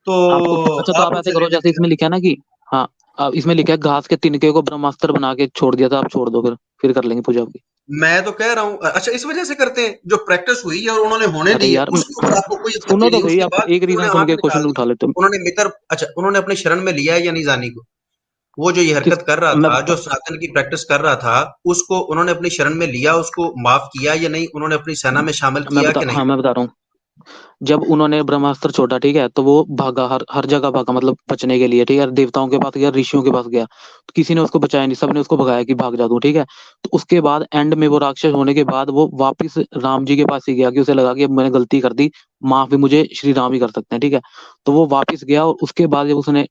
तो आपको, अच्छा तो आप आप ऐसे उनसे ले करो जैसे लेते हैं। इसमें लिखा है ना कि हाँ, अब इसमें लिखा है घास के तिनके को ब्रह्मास्त्र बना के छोड़ दिया था, आप छोड़ दो, फिर कर लेंगे पूजा आपकी। मैं तो कह रहा हूँ, अच्छा इस वजह से करते हैं, जो प्रैक्टिस हुई है और उन्होंने होने अरे दी है यार उसके ऊपर आपको कोई सुनो आपत्ति तो नहीं, सही, उसके आप बाद एक रीजन उन्होंने सुन आंख के निकाल क्वेश्चन दी, उठा लेते हो। उन्होंने मित्र, अच्छा उन्होंने अपने शरण में लिया है या नहीं जानी को। वो जो ये हरकत कर रहा मैं था, जो सनातन की प्रैक्टिस कर रहा था, उसको उन्होंने अपनी शरण में लिया, उसको माफ किया या नहीं, उन्होंने अपनी सेना में शामिल किया कि नहीं? मैं बता रहा हूँ। जब उन्होंने ब्रह्मास्त्र छोड़ा, ठीक है, तो वो भागा, हर हर जगह भागा, मतलब बचने के लिए, ठीक है, देवताओं के पास गया, ऋषियों के पास गया, तो किसी ने उसको बचाया नहीं, सबने उसको भगाया कि भाग जा तू, ठीक है। तो उसके बाद एंड में वो राक्षस होने के बाद वो वापिस राम जी के पास ही गया, कि उसे लगा कि अब मैंने गलती कर दी, माफ भी मुझे श्री राम ही कर सकते हैं, ठीक है। तो वो वापिस गया, और उसके बाद जब उसने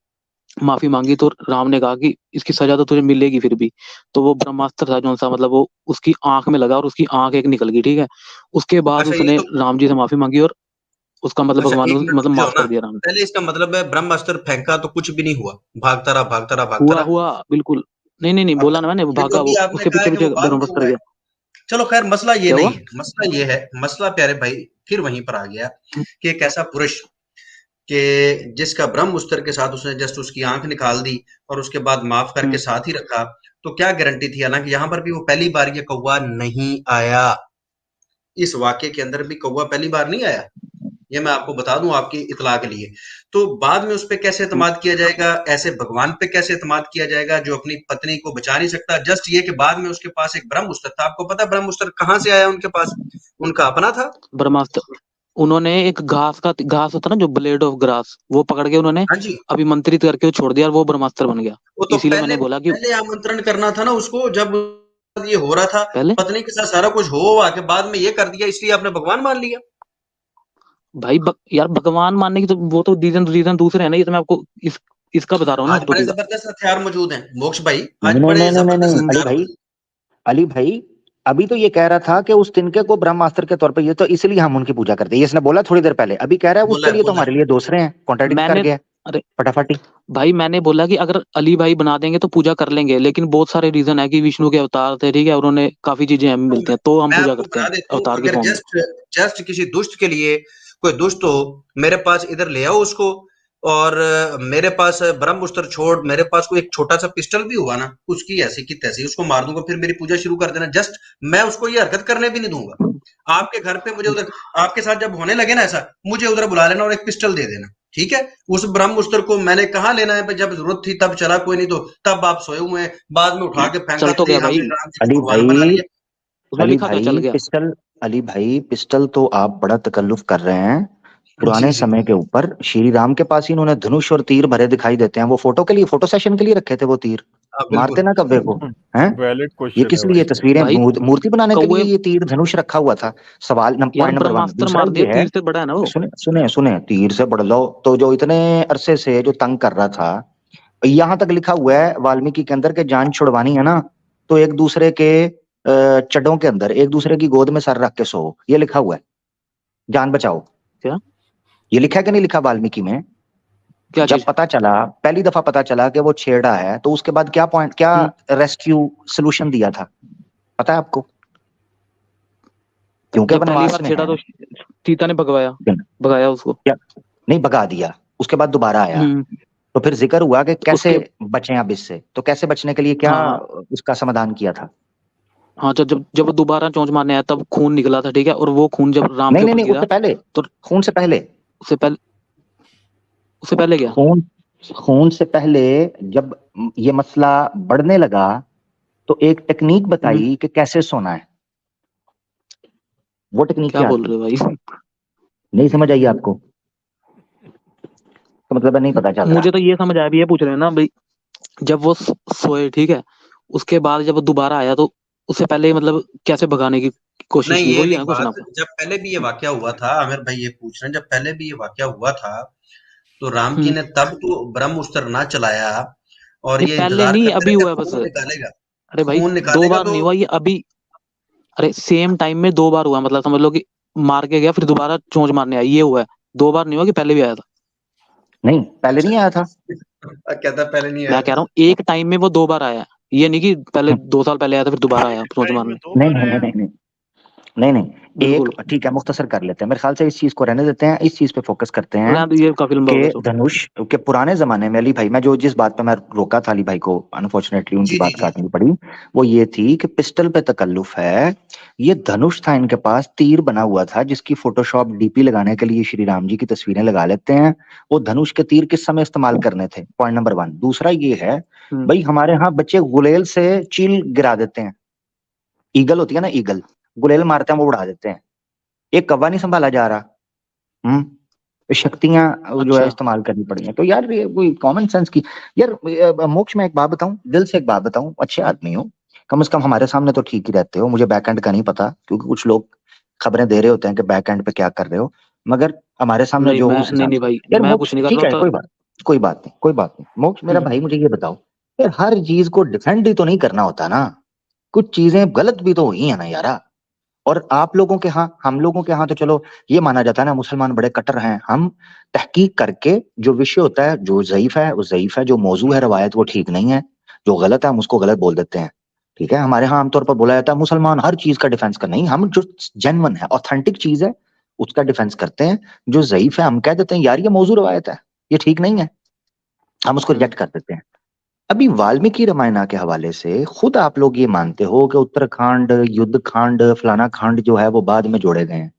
माफी मांगी तो राम ने कहा कि इसकी सजा तो तुझे मिलेगी फिर भी। तो वो ब्रह्मास्त्र था जो सा, मतलब वो उसकी आंख में लगा और उसकी आंख एक निकल गई, ठीक है। उसके बाद अच्छा, ये उसने तो राम जी से माफी मांगी, और उसका मतलब अच्छा, भगवान ने 1 मिनट मतलब रुक जाओ माफ ना। कर दिया राम। पहले इसका मतलब है ब्रह्मास्त्र फेंका तो कुछ भी नहीं हुआ, भागता रहा, भागता रहा, भागता हुआ रहा। हुआ बिल्कुल। नहीं नहीं नहीं, अब बोला ना मैंने, वो ये तो भागा, अभी वो आपने उसके कहा है पीछे कि वो पीछे भागा ब्रह्मास्त्र हुआ है। गया। चलो खैर, मसला ये क्या नहीं हुआ? है, मसला ये है, मसला प्यारे भाई फिर वहीं पर आ गया कि एक ऐसा पुरुष कि जिसका ब्रह्मास्त्र के साथ उसने जस्ट उसकी आंख निकाल दी और उसके बाद माफ करके हम्म, साथ ही रखा, तो क्या गारंटी थी? हालांकि यहाँ पर भी वो पहली बार ये कौवा नहीं आया, इस वाक्य के अंदर भी कौवा पहली बार नहीं आया, ये मैं आपको बता दूं आपकी इतला के लिए। तो बाद में उस पे कैसे हम्म। एतमाद किया जाएगा? ऐसे भगवान पे कैसे एतमाद किया जाएगा जो अपनी पत्नी को बचा नहीं सकता? जस्ट ये कि बाद में उसके पास एक ब्रह्मास्त्र था। आपको पता है ब्रह्मास्त्र कहां से आया उनके पास? उनका अपना था। ब्रह्मास्त्र उन्होंने एक घास होता ना, जो ब्लेड ऑफ ग्रास, वो पकड़ के उन्होंने हाँ जी। अभिमंत्रित करके वो छोड़ दिया, और वो ब्रह्मास्त्र बन गया। वो तो इसीलिए पहले मैंने बोला कि पहले आमंत्रण करना था ना उसको, जब ये हो रहा था, पहले, पत्नी के साथ सारा कुछ हो आके बाद में ये कर दिया, इसलिए आपने भगवान मान लिया। भाई यार, भगवान मानने की तो वो तो रीजन दूसरे है ना, ये तो मैं आपको इसका बता रहा हूँ ना, आज बड़े टॉपिक। जबरदस्त हथियार मौजूद हैं मोक्ष भाई, आज नहीं नहीं बड़े नहीं नहीं नहीं जबरदस्त नहीं, अली हथियार भाई, मौजूद अली भाई, अभी तो ये कह रहा था कि उस तिनके को ब्रह्मास्त्र के तौर पे, ये तो इसलिए हम उनकी पूजा करते हैं, ये इसने बोला थोड़ी देर पहले। अभी कह रहा है बोला उसके है, लिए तो बोला है। हमारे लिए दूसरे हैं, कॉन्ट्राडिक्ट कर मैंने गया अरे फटाफट ही। भाई, मैंने बोला कि अगर अली भाई बना देंगे तो पूजा कर लेंगे, लेकिन बहुत सारे रीजन है कि विष्णु के अवतार थे, ठीक है, और उन्होंने काफी चीजें हमें तो मिलती हैं, तो हम मैं पूजा आपको करते बता हैं देता हूँ, अवतार के अगर फॉर्म में। जस्ट जस्ट किसी दुष्ट के लिए, कोई दुष्ट हो, मेरे पास इधर ले आओ उसको, और मेरे पास ब्रह्मास्त्र छोड़, मेरे पास कोई एक छोटा सा पिस्टल भी हुआ ना, उसकी ऐसी की तैसी उसको मार दूंगा, फिर मेरी पूजा शुरू कर देना। जस्ट मैं उसको ये हरकत करने भी नहीं दूंगा। आपके घर पे मुझे उधर, आपके साथ जब होने लगे ना ऐसा, मुझे उधर बुला लेना और एक पिस्टल दे देना, ठीक है? उस ब्रह्मास्त्र को मैंने कहाँ लेना है? जब जरूरत थी तब चला, कोई नहीं तो तब आप सोए हुए हैं, बाद में उठा के फेंका चल तो तो जी गया हमने भाई, राम जी अली को भगवान बना भाई, लिया। उसमें अली लिखा था चल भाई गया। पिस्टल, अली भाई पिस्टल तो आप बड़ा तकल्लुफ कर रहे हैं। जी पुराने जी। समय के ऊपर श्री राम के पास ही इन्होंने धनुष और तीर भरे दिखाई देते हैं। वो फोटो के लिए, फोटो सेशन के लिए रखे थे वो तीर, हाँ मारते बिल्कुल। ना कव्वे को, हैं? वैलिड ये क्वेश्चन है किस लिए? भाई। ये तस्वीरें भाई मूर्ति बनाने के लिए कौवे, ये तीर धनुष रखा हुआ था। सवाल यार पॉइंट नंबर वन। ब्रह्मास्त्र दूसरा मार दिया, ये है, तीर से बड़ा है ना वो। सुने सुने सुने, तीर से बढ़ लो तो जो इतने अरसे से जो तंग कर रहा था, यहां तक लिखा हुआ है वाल्मीकि के अंदर के जान छुड़वानी है ना, तो एक दूसरे के चड्डों के अंदर एक दूसरे की गोद में सर रख के सो, ये लिखा हुआ है, जान बचाओ। क्या ये लिखा है कि नहीं लिखा वाल्मीकि में? क्या जब चीज? पता चला, पहली दफा पता चला कि वो छेड़ा है, तो उसके बाद क्या पॉइंट, क्या हम्म, रेस्क्यू सोल्यूशन दिया था, पता है आपको? क्योंकि जब पहली वनवास बार में छेड़ा है। तो सीता ने भगाया उसको। क्या? नहीं भगा दिया, उसके बाद दोबारा आया, हम्म, तो फिर जिक्र हुआ कि तो कैसे उसके, बचें अब इससे, तो कैसे बचने के लिए क्या हाँ हाँ उसका समाधान किया था? हाँ, जब वो दोबारा चोंच मारने आया तब खून निकला था, ठीक है, और वो खून जब राम नहीं के नहीं ऊपर नहीं, गिरा उससे पहले, तो खून से पहले, उससे पहले, उससे पहले क्या? खून, खून से पहले जब ये मसला बढ़ने लगा, तो एक टेक्निक हम्म, बताई कि कैसे सोना है। वो टेक्निक क्या क्या बोल थी? रहे हो भाई? नहीं समझ आई आपको? तो मतलब नहीं पता चल रहा। मुझे तो ये समझ आया, भी ये पूछ रहे हैं ना भाई, जब वो सोए, ठीक है, उसके बाद जब वो दोबारा आया तो उससे पहले मतलब कैसे भगाने की कोशिश नहीं, की, ये वही है नहीं ना क्वेश्चन बात। आपका? जब पहले भी ये वाकया हुआ था, आमिर भाई ये पूछ रहे हैं, जब पहले भी ये वाकया हुआ था, तो राम जी हम्म, ने तब तो ब्रह्मास्त्र ना चलाया और नहीं ये पहले इंतजार नहीं, करते अभी रहे हुआ है जब बस। खून निकालेगा। अरे भाई, खून दो निकालेगा बार तो नहीं हुआ ये अभी। अरे सेम टाइम में दो बार हुआ, मतलब समझ लो कि मार के गया फिर दोबारा चोंच मारने आया, ये हुआ है। दो बार नहीं हुआ कि पहले भी आया था। नहीं पहले नहीं आया था। कहता पहले नहीं आया मैं था। कह रहा हूँ एक टाइम में वो दो बार आया है, ये नहीं कि पहले 2 साल पहले आया था फिर दोबारा आया चोंच टाइम में मारने। दो नहीं बार नहीं नहीं आया। नहीं नहीं, नहीं नहीं, बिल्कुल। एक ठीक है, मुख्तसर कर लेते हैं, मेरे ख्याल से इस चीज को रहने देते हैं, इस चीज पे फोकस करते हैं रहने दो, ये काफी लंबा हो गया। कि धनुष के पुराने जमाने में अली भाई, मैं जो जिस बात पे मैं रोका था अली भाई को, अनफॉर्चुनेटली उनकी जी जी बात जी काटनी पड़ी, वो ये थी कि पिस्टल पे तकल्लुफ है, ये धनुष था इनके पास, तीर बना हुआ था जिसकी फोटोशॉप डीपी लगाने के लिए श्री राम जी की तस्वीरें लगा लेते हैं। वो धनुष के तीर किस समय इस्तेमाल करने थे, पॉइंट नंबर 1। दूसरा ये है भाई, हमारे यहाँ बच्चे गुलेल से चील गिरा देते हैं, ईगल होती है ना, ईगल, गुलेल मारते हैं वो उड़ा देते हैं, एक कौवा नहीं संभाला जा रहा। शक्तियां जो है अच्छा। इस्तेमाल करनी पड़ी हैं, तो यार ये कोई कॉमन सेंस की, यार मोक्ष में एक बात बताऊं, दिल से एक बात बताऊं, अच्छे आदमी हो, कम से कम हमारे सामने तो ठीक ही रहते हो, मुझे बैक एंड का नहीं पता क्योंकि कुछ लोग खबरें दे रहे होते हैं कि बैक एंड पे क्या कर रहे हो, मगर हमारे सामने नहीं जो मैं उस नहीं हिसाब नहीं से, भाई, यार मैं मोक्ष कुछ नहीं कर ठीक रहा है, था। कोई बात नहीं, कोई बात नहीं, मोक्ष मेरा भाई, मुझे ये बताओ, यार हर चीज को डिफेंड ही तो नहीं करना होता ना, कुछ चीजें गलत भी तो हुई है ना यारा। और आप लोगों के यहाँ, हम लोगों के यहाँ तो चलो ये माना जाता है ना, मुसलमान बड़े कट्टर हैं, हम तहकीक करके जो विषय होता है, जो ज़ईफ है वो ज़ईफ है, जो मौजू है रवायत वो ठीक नहीं है, जो गलत है हम उसको गलत बोल देते हैं। ठीक है, हमारे यहाँ आमतौर पर बोला जाता है मुसलमान हर चीज का डिफेंस कर, नहीं, हम जो जेन्युइन है, ऑथेंटिक चीज है उसका डिफेंस करते हैं, जो ज़ईफ है हम कह देते हैं यार ये मौजू रवायत है, ये ठीक नहीं है, हम उसको रिजेक्ट कर देते हैं। अभी वाल्मीकि रामायण के हवाले से खुद आप लोग ये मानते हो कि उत्तराखंड, युद्ध खांड, फलाना खांड जो है वो बाद में जोड़े गए हैं।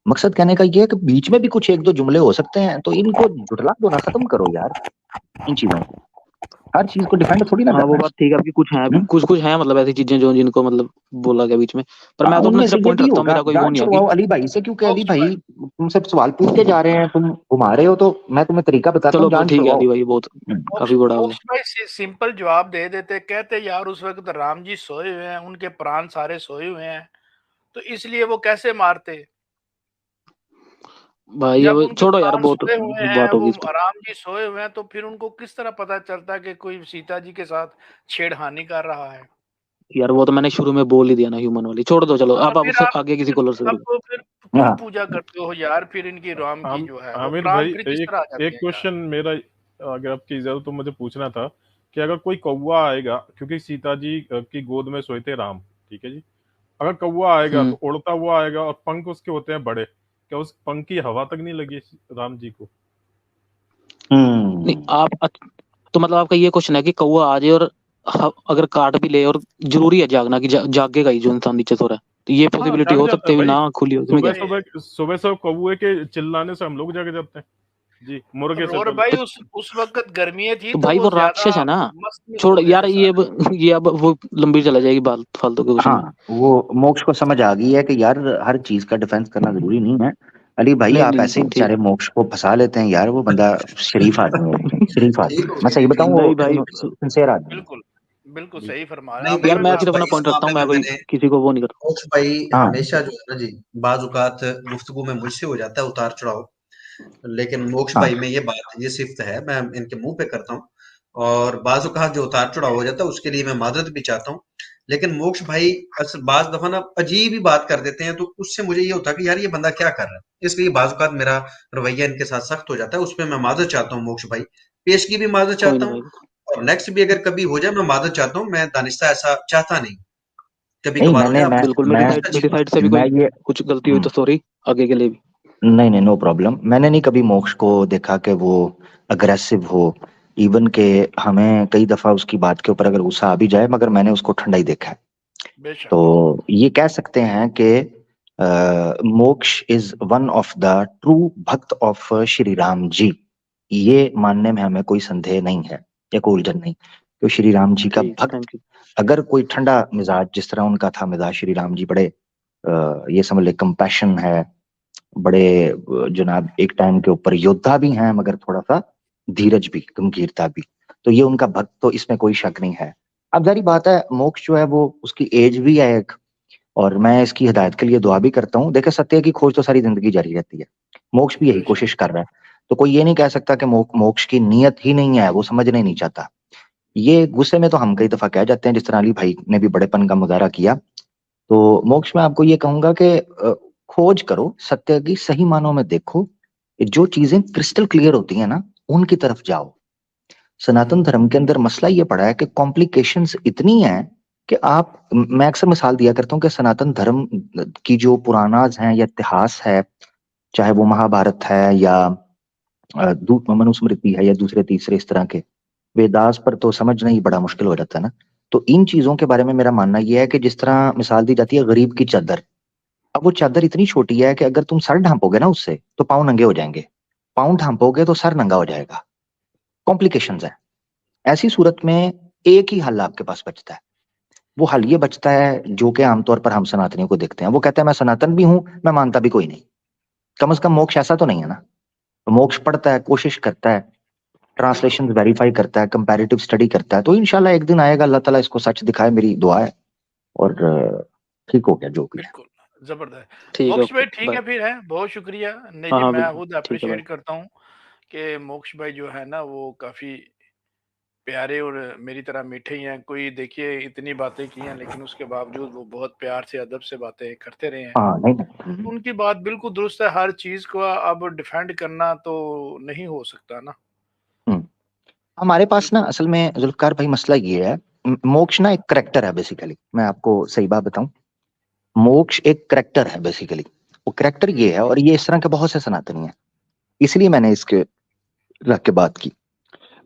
मकसद कहने का ये है कि बीच में भी कुछ एक दो जुमले हो सकते हैं, तो इनको जुटला दो ना, खत्म करो यार इन चीजों को, हर चीज को डिफेंड थोड़ी ना हाँ वो करना बात ठीक है आपकी, कुछ है है। कुछ कुछ है मतलब ऐसी चीजें जो जिनको मतलब बोला गया बीच में, पर हाँ, मैं तो अपना उनमें से सिर्फ ये पॉइंट भी रखता हूँ, होगा, मेरा कोई वो जांच नहीं है कि छुड़वाओ अली भाई से, क्योंकि अली मोक्ष भाई, भाई तुमसे सवाल पूछते जा रहे हैं, तुम घुमा रहे हो, तो मैं तुम्हें तरीका बताता चलो हूँ, जांच ठीक है छुड़वाओ। अली भाई, बहुत मोक्ष काफी बड़ा हो गया। मोक्ष भाई सिंपल जवाब दे देते, कहते यार उस वक्त राम जी सोए हुए हैं, उनके प्राण सारे सोए हुए हैं, तो इसलिए वो कैसे मारते। भाई जब अब उनके छोड़ो यार, प्राण बहुत सोए हुए हैं, बात होगी वो इस पे। राम जी सोए हुए हैं, तो फिर उनको किस तरह पता चलता कि कोई सीता जी के साथ छेड़खानी कर रहा है। यार वो तो मैंने शुरू में बोल ही दिया ना, ह्यूमन वाली, छोड़ दो, चलो हाँ, आप फिर आप आगे किसी फिर कॉलर से करो। अब फिर क्यों हाँ, पूजा करते हो यार, फिर इनकी राम की जो है वो आमिर प्राण भाई, फिर किस एक तरह आ जाते एक हैं यार। क्वेश्चन मेरा, अगर आपकी इजाजत तो मुझे पूछना था कि अगर कोई कौवा आएगा, क्योंकि सीता जी की गोद में सोए थे राम, ठीक है जी, अगर कौवा आएगा तो उड़ता हुआ आएगा और पंख उसके होते हैं बड़े, क्या उस पंख की हवा तक नहीं लगी राम जी को? नहीं तो मतलब आपका ये क्वेश्चन है कि कौवा आ जाए और अगर काट भी ले, और जरूरी है जागना कि जागेगा ही जो इंसान नीचे सो रहा है, तो ये हाँ, पॉसिबिलिटी जाग हो जाता सकती है है भाई, ना खुली हो, इसमें क्या सुबह है? सुबह सुबह कौवे के चिल्लाने से हम लोग जाग जाते हैं जी, मुर्गे से और पहले। भाई उस वक्त गर्मियाँ थी, तो तो भाई वो वो ज्यादा राक्षस है ना, मस्त में छोड़ सो रहे यार थे ये सारे। ये अब वो लंबी चला जाएगी बात फालतू के क्वेश्चन में। हाँ, वो मोक्ष को समझ आ गई है कि यार हर चीज का डिफेंस करना जरूरी नहीं है। अली भाई नहीं आप नहीं ऐसे ही ठीक बेचारे मोक्ष को फंसा लेते हैं यार, वो बंदा शरीफ आदमी है, शरीफ आदमी, ठीक हो मैं गया सही जी, बताऊं, ठीक नहीं वो भाई, सिंसियर आदमी है। बिल्कुल बिल्कुल जी, सही फरमा रहे नहीं आप, भाई, यार हमें मैं तो सिर्फ अपना इस पॉइंट रखता हूँ, मामले मैं में कोई मैंने, किसी को वो नहीं करता। मोक्ष भाई हाँ, हमेशा जो है ना जी, बाज औकात गुफ्तगू में मुझसे हो जाता है उतार चढ़ाव, लेकिन मोक्ष हाँ, भाई में ये सिफ्त है, मैं इनके मुंह पे करता हूँ, और बाज औकात जो उतार चढ़ाव हो जाता है उसके लिए मैं माजरत भी चाहता हूँ। लेकिन मोक्ष भाई अक्सर बाज दफा ना अजीब ही बात कर देते हैं, तो उससे मुझे ये होता है कि यार ये बंदा क्या कर रहा है, इसलिए बाज औकात मेरा रवैया इनके साथ सख्त हो जाता है, उसमें मैं माजरत चाहता हूँ मोक्ष भाई, पेशगी भी माजरत कोई चाहता नहीं हूँ, भाई, और नेक्स्ट भी अगर कभी हो जाए मैं माजरत चाहता हूँ, मैं दानिस्ता ऐसा चाहता नहीं, कभी नहीं कभार हो मैंने जाए आप बिल्कुल मैं मेरी साइड से भी मैं कोई ये कुछ गलती हुई तो सॉरी आगे के लिए भी। नहीं नहीं, नो प्रॉब्लम, मैंने नहीं कभी मोक्ष को देखा कि वो अग्रेसिव हो, इवन के हमें कई दफा उसकी बात के ऊपर अगर गुस्सा आ भी जाए, मगर मैंने उसको ठंडा ही देखा है। बेशक। तो ये कह सकते हैं कि मोक्ष is one of the true भक्त ऑफ श्री राम जी, ये मानने में हमें कोई संदेह नहीं है या कोई उलझन नहीं, तो श्री राम जी का ठीक है, भक्त, थैंक यू। अगर कोई ठंडा मिजाज जिस तरह उनका था मिजाज, श्री राम जी बड़े ये समझ ले कंपैशन है, बड़े जनाब एक टाइम के ऊपर योद्धा भी हैं, मगर थोड़ा सा धीरज भी, गंभीरता भी, तो ये उनका भक्त, तो इसमें कोई शक नहीं है। अब जारी बात है, मोक्ष जो है वो उसकी एज भी है एक, और मैं इसकी हिदायत के लिए दुआ भी करता हूँ। देखिए सत्य की खोज तो सारी जिंदगी जारी रहती है, मोक्ष भी यही बेशक। कोशिश कर रहा है, तो कोई ये नहीं कह सकता कि मोक्ष की नीयत ही नहीं है, वो समझना ही नहीं चाहता। ये गुस्से में तो हम कई दफा कह जाते हैं, जिस तरह अली भाई ने भी बड़ेपन का मुजाहरा किया। तो मोक्ष में आपको ये कहूंगा कि खोज करो, सत्य की सही मानों में देखो, जो चीजें क्रिस्टल क्लियर होती हैं ना उनकी तरफ जाओ। सनातन धर्म के अंदर मसला ये पड़ा है कि कॉम्प्लिकेशंस इतनी हैं कि मैं अक्सर मिसाल दिया करता हूँ कि सनातन धर्म की जो पुराणाज हैं या इतिहास है, चाहे वो महाभारत है या मनुस्मृति है या दूसरे तीसरे इस तरह के वेदास पर तो समझना ही बड़ा मुश्किल हो जाता है ना। तो इन चीजों के बारे में मेरा मानना यह है कि जिस तरह मिसाल दी जाती है गरीब की चादर, अब वो चादर इतनी छोटी है कि अगर तुम सर ढांपोगे ना उससे तो पाँव नंगे हो जाएंगे, पाँव ढांपोगे तो सर नंगा हो जाएगा, कॉम्प्लिकेशंस है। ऐसी सूरत में एक ही हल आपके पास बचता है, वो हल ये बचता है जो कि आमतौर पर हम सनातनियों को देखते हैं। वो कहते हैं मैं सनातन भी हूं, मैं मानता भी कोई नहीं, कम से कम मोक्ष ऐसा तो नहीं है ना। तो मोक्ष पढ़ता है, कोशिश करता है, ट्रांसलेशन वेरीफाई करता है, कंपैरेटिव स्टडी करता है, तो इंशाल्लाह एक दिन आएगा, अल्लाह ताला इसको सच दिखाए, मेरी दुआ है। और ठीक हो गया जो भी है। बिल्कुल जबरदस्त। ठीक है, मोक्ष भाई ओके, ठीक है बाय। फिर, है बहुत शुक्रिया। नहीं हाँ जी, हाँ मैं बिल्कुल खुद ठीक है भाई। अप्रिशिएट करता हूँ कि मोक्ष भाई जो है ना वो काफी प्यारे और मेरी तरह मीठे ही हैं। कोई देखिए इतनी बातें की हैं लेकिन उसके बावजूद वो बहुत प्यार से अदब से बातें करते रहे हैं। हाँ नहीं उनकी बात बिल्कुल दुरुस्त है, हर चीज को अब डिफेंड करना तो नहीं हो सकता ना। हमारे पास ना बिल्कुल असल में जुल्फकार भाई मसला ये है, मोक्ष ना एक करेक्टर है बेसिकली। मैं आपको सही बात बताऊं, मोक्ष एक करेक्टर है बेसिकली। वो करेक्टर ये है, और ये इस तरह के बहुत से सनातनी हैं, इसलिए मैंने इसके रख के बात की।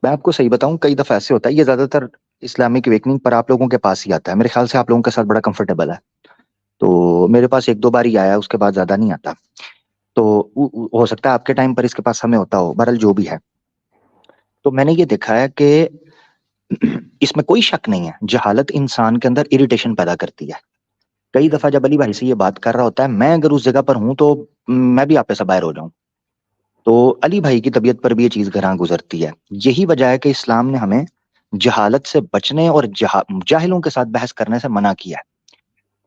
मैं आपको सही बताऊं, कई दफा ऐसे होता है, ये ज्यादातर इस्लामिक अवेकनिंग पर आप लोगों के पास ही आता है, मेरे ख्याल से आप लोगों के साथ बड़ा कंफर्टेबल है, तो मेरे पास एक दो बार ही आया, उसके बाद ज्यादा नहीं आता। तो हो सकता है आपके टाइम पर इसके पास समय होता हो, बहरहाल जो भी है। तो मैंने ये देखा है कि इसमें कोई शक नहीं है, जहालत इंसान के अंदर इरिटेशन पैदा करती है। कई दफा जब अली भाई से ये बात कर रहा होता है, मैं अगर उस जगह पर हूं तो मैं भी आप पे से बाहर हो जाऊं, तो अली भाई की तबीयत पर भी ये चीज घरां गुजरती है। यही वजह है कि इस्लाम ने हमें जहालत से बचने और जाहिलों के साथ बहस करने से मना किया है।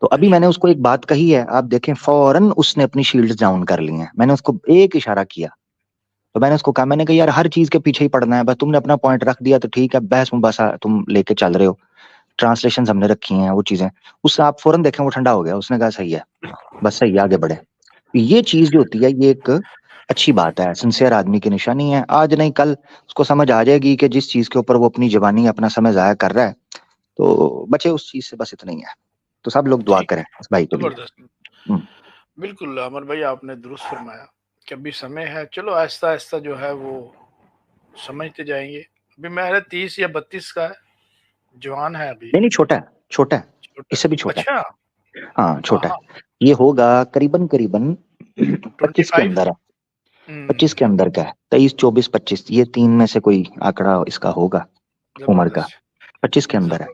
तो अभी मैंने उसको एक बात कही है, आप देखें फौरन उसने अपनी शील्ड डाउन कर ली हैं। मैंने उसको एक इशारा किया, तो मैंने उसको कहा, मैंने कहा यार हर चीज के पीछे ही पड़ना है, बस तुमने अपना पॉइंट रख दिया तो ठीक है, बहस मुबासा तुम लेके चल रहे हो, ट्रांसलेशन हमने रखी हैं वो चीजें। उससे आप फौरन देखें वो ठंडा हो गया, उसने कहा सही है, बस सही, आगे बढ़े। ये चीज जो होती है ये एक अच्छी बात है, सिंसियर आदमी की निशानी है। आज नहीं कल उसको समझ आ जाएगी कि जिस चीज के ऊपर वो अपनी जवानी अपना समय जाया कर रहा है, तो बचे उस चीज से, बस इतना ही है। तो सब लोग दुआ करें इस भाई के लिए। जबरदस्त। बिल्कुल अमर भाई आपने दुरुस्त फरमाया कि अभी समय है, चलो आहिस्ता आहिस्ता जो है वो समझते जाएंगे। अभी मेरा 30 या 32 का है, जवान है अभी। नहीं छोटा है, छोटा है, छोटा इससे भी है। छोटा है। अच्छा हाँ छोटा है, ये होगा करीबन 25 के 25। अंदर है, 25 के अंदर का है, 23 24 25, ये तीन में से कोई आंकड़ा इसका होगा उम्र का, 25 के अंदर है।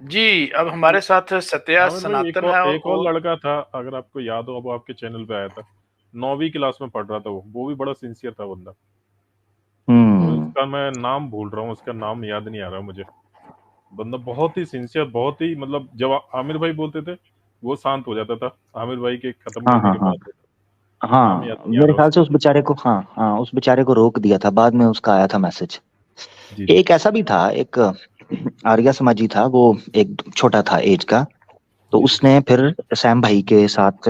जी अब हमारे साथ सत्या सनातन है। एक और लड़का था, अगर आपको याद हो, अब आपके चैनल पे आया था, 9वीं क्लास में पढ़ रहा था, वो भी बड़ा सिंसियर था बंदा। उसका मैं नाम भूल रहा हूँ, उसका नाम याद नहीं आ रहा मुझे। बंदा बहुत ही सिंसियर, बहुत ही मतलब, जब आमिर भाई बोलते थे वो शांत हो जाता था, आमिर भाई के खत्म करने के बाद। हाँ मेरे ख्याल से उस बेचारे को, हाँ उस बेचारे को रोक दिया था, बाद में उसका आया था मैसेज। एक ऐसा भी था, एक आर्या समाजी था, वो एक छोटा था एज का, तो उसने फिर सैम भाई के साथ,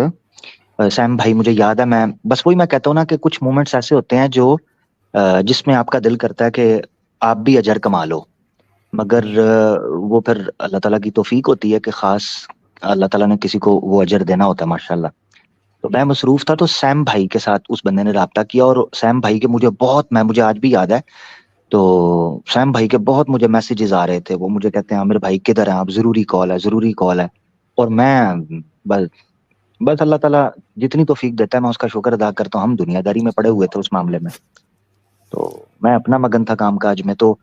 सैम भाई मुझे याद है, मैं बस वही मैं कहता हूँ ना कि कुछ मोमेंट्स ऐसे होते हैं जो जिसमें आपका दिल करता है कि आप भी अजर कमा लो, मगर वो फिर अल्लाह ताला की तौफीक होती है कि खास अल्लाह ताला ने किसी को वो अजर देना होता है माशाल्लाह। तो मैं मसरूफ था, तो सैम भाई के साथ उस बंदे ने राब्ता किया, और सैम भाई के मुझे आज भी याद है, तो सैम भाई के बहुत मुझे मैसेजेस आ रहे थे, वो मुझे कहते हैं आमिर भाई किधर हैं आप, जरूरी कॉल है, जरूरी कॉल है। और मैं बस अल्लाह ताला जितनी तौफीक देता है मैं उसका शुक्र अदा करता हूँ। हम दुनियादारी में पड़े हुए थे उस मामले में, तो मैं अपना मगन था कामकाज में। तो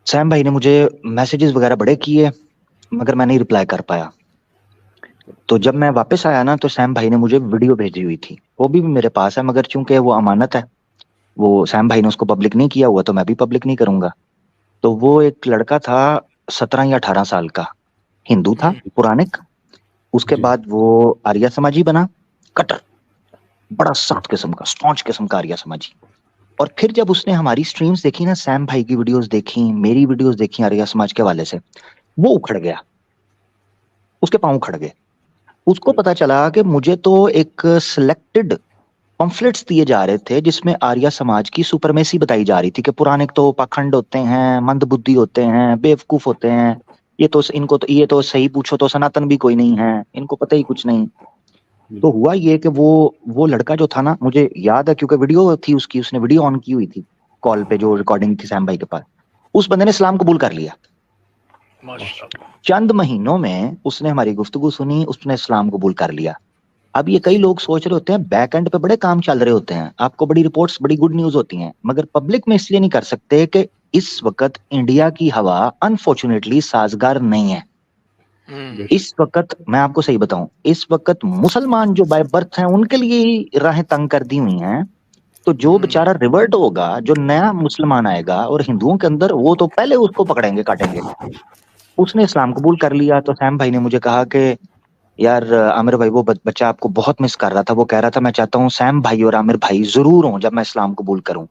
सैम भाई ने मुझे मैसेजेस वगैरह बड़े किए, मगर मैं नहीं रिप्लाई कर पाया। तो जब मैं वापस आया ना, तो सैम भाई ने मुझे वीडियो भेजी हुई थी, वो भी मेरे पास है, मगर चूंकि वो अमानत है, वो सैम भाई ने उसको पब्लिक नहीं किया हुआ, तो मैं भी पब्लिक नहीं करूंगा। तो वो एक लड़का था 17 या 18 साल का, हिंदू था पुरानिक, उसके बाद वो आर्या समाजी बना, कट्टर, बड़ा सख्त किस्म का, स्टॉन्च किस्म का आर्या समाजी। और फिर जब उसने हमारी स्ट्रीम्स देखी ना, सैम भाई की वीडियोस देखी, मेरी वीडियोस देखी आर्या समाज के वाले से, वो उखड़ गया, उसके पांव उखड़ गए। उसको पता चला कि मुझे तो एक सिलेक्टेड पम्फलेट्स दिए जा रहे थे जिसमें आर्या समाज की सुपरमेसी बताई जा रही थी कि पुरानिक तो पाखंड होते हैं, मंदबुद्धि होते हैं, बेवकूफ होते हैं, ये तो सही पूछो तो सनातन भी कोई नहीं है, इनको पता ही कुछ नहीं। तो हुआ ये कि वो लड़का जो था ना, मुझे याद है क्योंकि वीडियो थी उसकी, उसने वीडियो ऑन की हुई थी कॉल पे, जो रिकॉर्डिंग थी सैम भाई के पास। उस बंदे ने इस्लाम कबूल कर लिया। माशाल्लाह। चंद महीनों में उसने हमारी गुफ्तगू सुनी, उसने इस्लाम कबूल कर लिया। अब ये कई लोग सोच रहे होते हैं बैक एंड पे बड़े काम चल रहे होते हैं, आपको बड़ी रिपोर्ट्स, बड़ी गुड न्यूज होती हैं, मगर पब्लिक में इसलिए नहीं कर सकते कि इस वक्त इंडिया की हवा अनफॉर्चुनेटली साजगार नहीं है। इस वक्त मैं आपको सही बताऊं, इस वक्त मुसलमान जो बाय बर्थ हैं उनके लिए ही राहें तंग कर दी हुई हैं। तो जो बेचारा रिवर्ट होगा, जो नया मुसलमान आएगा और हिंदुओं के अंदर, वो तो पहले उसको पकड़ेंगे, काटेंगे। उसने इस्लाम कबूल कर लिया। तो सैम भाई ने मुझे कहा कि यार आमिर भाई, वो बच्चा आपको बहुत मिस कर रहा था, वो कह रहा था मैं चाहता हूँ सैम भाई और आमिर भाई जरूर हों जब मैं इस्लाम कबूल करूं।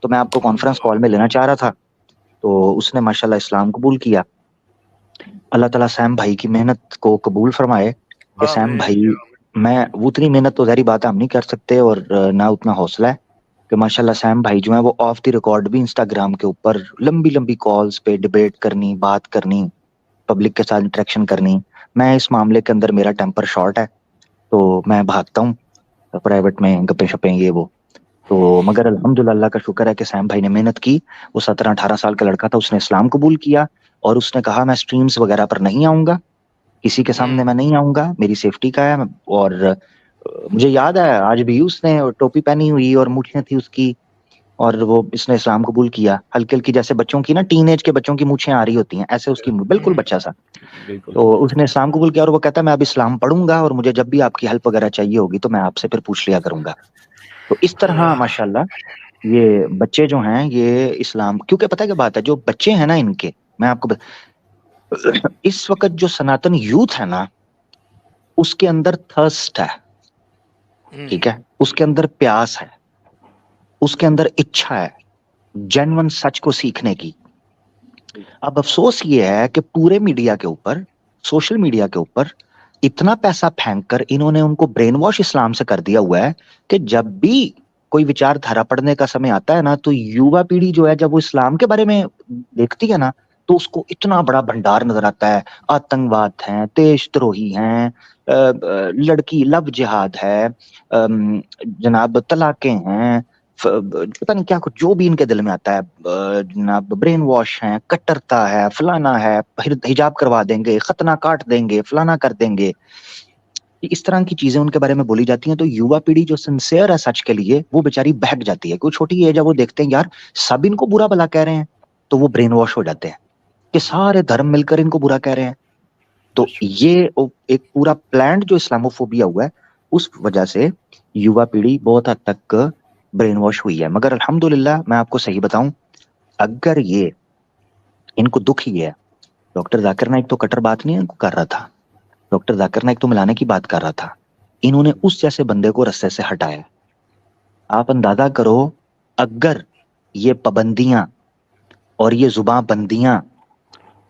तो मैं आपको कॉन्फ्रेंस कॉल में लेना चाह रहा था। तो उसने माशाल्लाह इस्लाम कबूल किया। अल्लाह ताला सैम भाई की मेहनत को कबूल फरमाए कि सैम भाई, मैं वो उतनी मेहनत तो ज़ाहिर बात है हम नहीं कर सकते, और ना उतना हौसला है कि माशाल्लाह सैम भाई जो है वो ऑफ द रिकॉर्ड भी इंस्टाग्राम के ऊपर लंबी लंबी कॉल्स पे डिबेट करनी, बात करनी, पब्लिक के साथ इंटरेक्शन करनी। मैं इस मामले के अंदर मेरा टेम्पर शॉर्ट है, तो मैं भागता हूँ प्राइवेट में, गप्पे शप्पे ये वो। तो मगर अल्हम्दुलिल्लाह, अल्लाह का शुक्र है कि सैम भाई ने मेहनत की। वो 17-18 साल का लड़का था, उसने इस्लाम कबूल किया और उसने कहा मैं स्ट्रीम्स वगैरह पर नहीं आऊंगा, किसी के सामने मैं नहीं आऊंगा, मेरी सेफ्टी का है। और मुझे याद है आज भी, उसने टोपी पहनी हुई और मूछें थी उसकी, और वो इसने इस्लाम कबूल किया। हल्की हल्की जैसे बच्चों की ना, टीनेज के बच्चों की मूछें आ रही होती हैं, ऐसे उसकी बिल्कुल बच्चा सा। तो उसने इस्लाम कबूल किया और वो कहता है मैं अब इस्लाम पढ़ूंगा और मुझे जब भी आपकी हेल्प वगैरह चाहिए होगी तो मैं आपसे फिर पूछ लिया करूंगा। तो इस तरह माशाल्लाह ये बच्चे जो हैं ये इस्लाम, क्योंकि पता है क्या बात है, जो बच्चे हैं ना इनके, मैं आपको इस वक्त जो सनातन यूथ है ना, उसके अंदर थर्स्ट है, ठीक है, उसके अंदर प्यास है, उसके अंदर इच्छा है जेन्युइन सच को सीखने की। अब अफसोस ये है कि पूरे मीडिया के ऊपर, सोशल मीडिया के ऊपर इतना पैसा फेंक कर इन्होंने उनको ब्रेन वॉश इस्लाम से कर दिया हुआ है कि जब भी कोई विचारधारा पढ़ने का समय आता है ना, तो युवा पीढ़ी जो है जब वो इस्लाम के बारे में देखती है ना, तो उसको इतना बड़ा भंडार नजर आता है। आतंकवाद है, देशद्रोही हैं, लड़की लव जिहाद है, जनाब तलाकें हैं, पता नहीं क्या कुछ जो भी इनके दिल में आता है, जनाब ब्रेन वॉश है, कट्टरता है, फलाना है, हिजाब करवा देंगे, खतना काट देंगे, फलाना कर देंगे, इस तरह की चीजें उनके बारे में बोली जाती हैं। तो युवा पीढ़ी जो सिंसियर है सच के लिए, वो बेचारी बहक जाती है। कोई छोटी एज है, वो देखते हैं यार सब इनको बुरा भला कह रहे हैं, तो वो ब्रेन वॉश हो जाते हैं कि सारे धर्म मिलकर इनको बुरा कह रहे हैं। तो ये एक पूरा प्लान जो इस्लामोफोबिया हुआ है, उस वजह से युवा पीढ़ी बहुत हद तक ब्रेन वॉश हुई है। मगर अल्हम्दुलिल्लाह मैं आपको सही बताऊं, अगर ये इनको दुख ही है, डॉक्टर जाकिर नाइक तो कट्टर बात नहीं इनको कर रहा था, डॉक्टर जाकिर नाइक तो मिलाने की बात कर रहा था, इन्होंने उस जैसे बंदे को रस्से से हटाया। आप अंदाजा करो, अगर ये पाबंदियां और ये जुबान बंदियां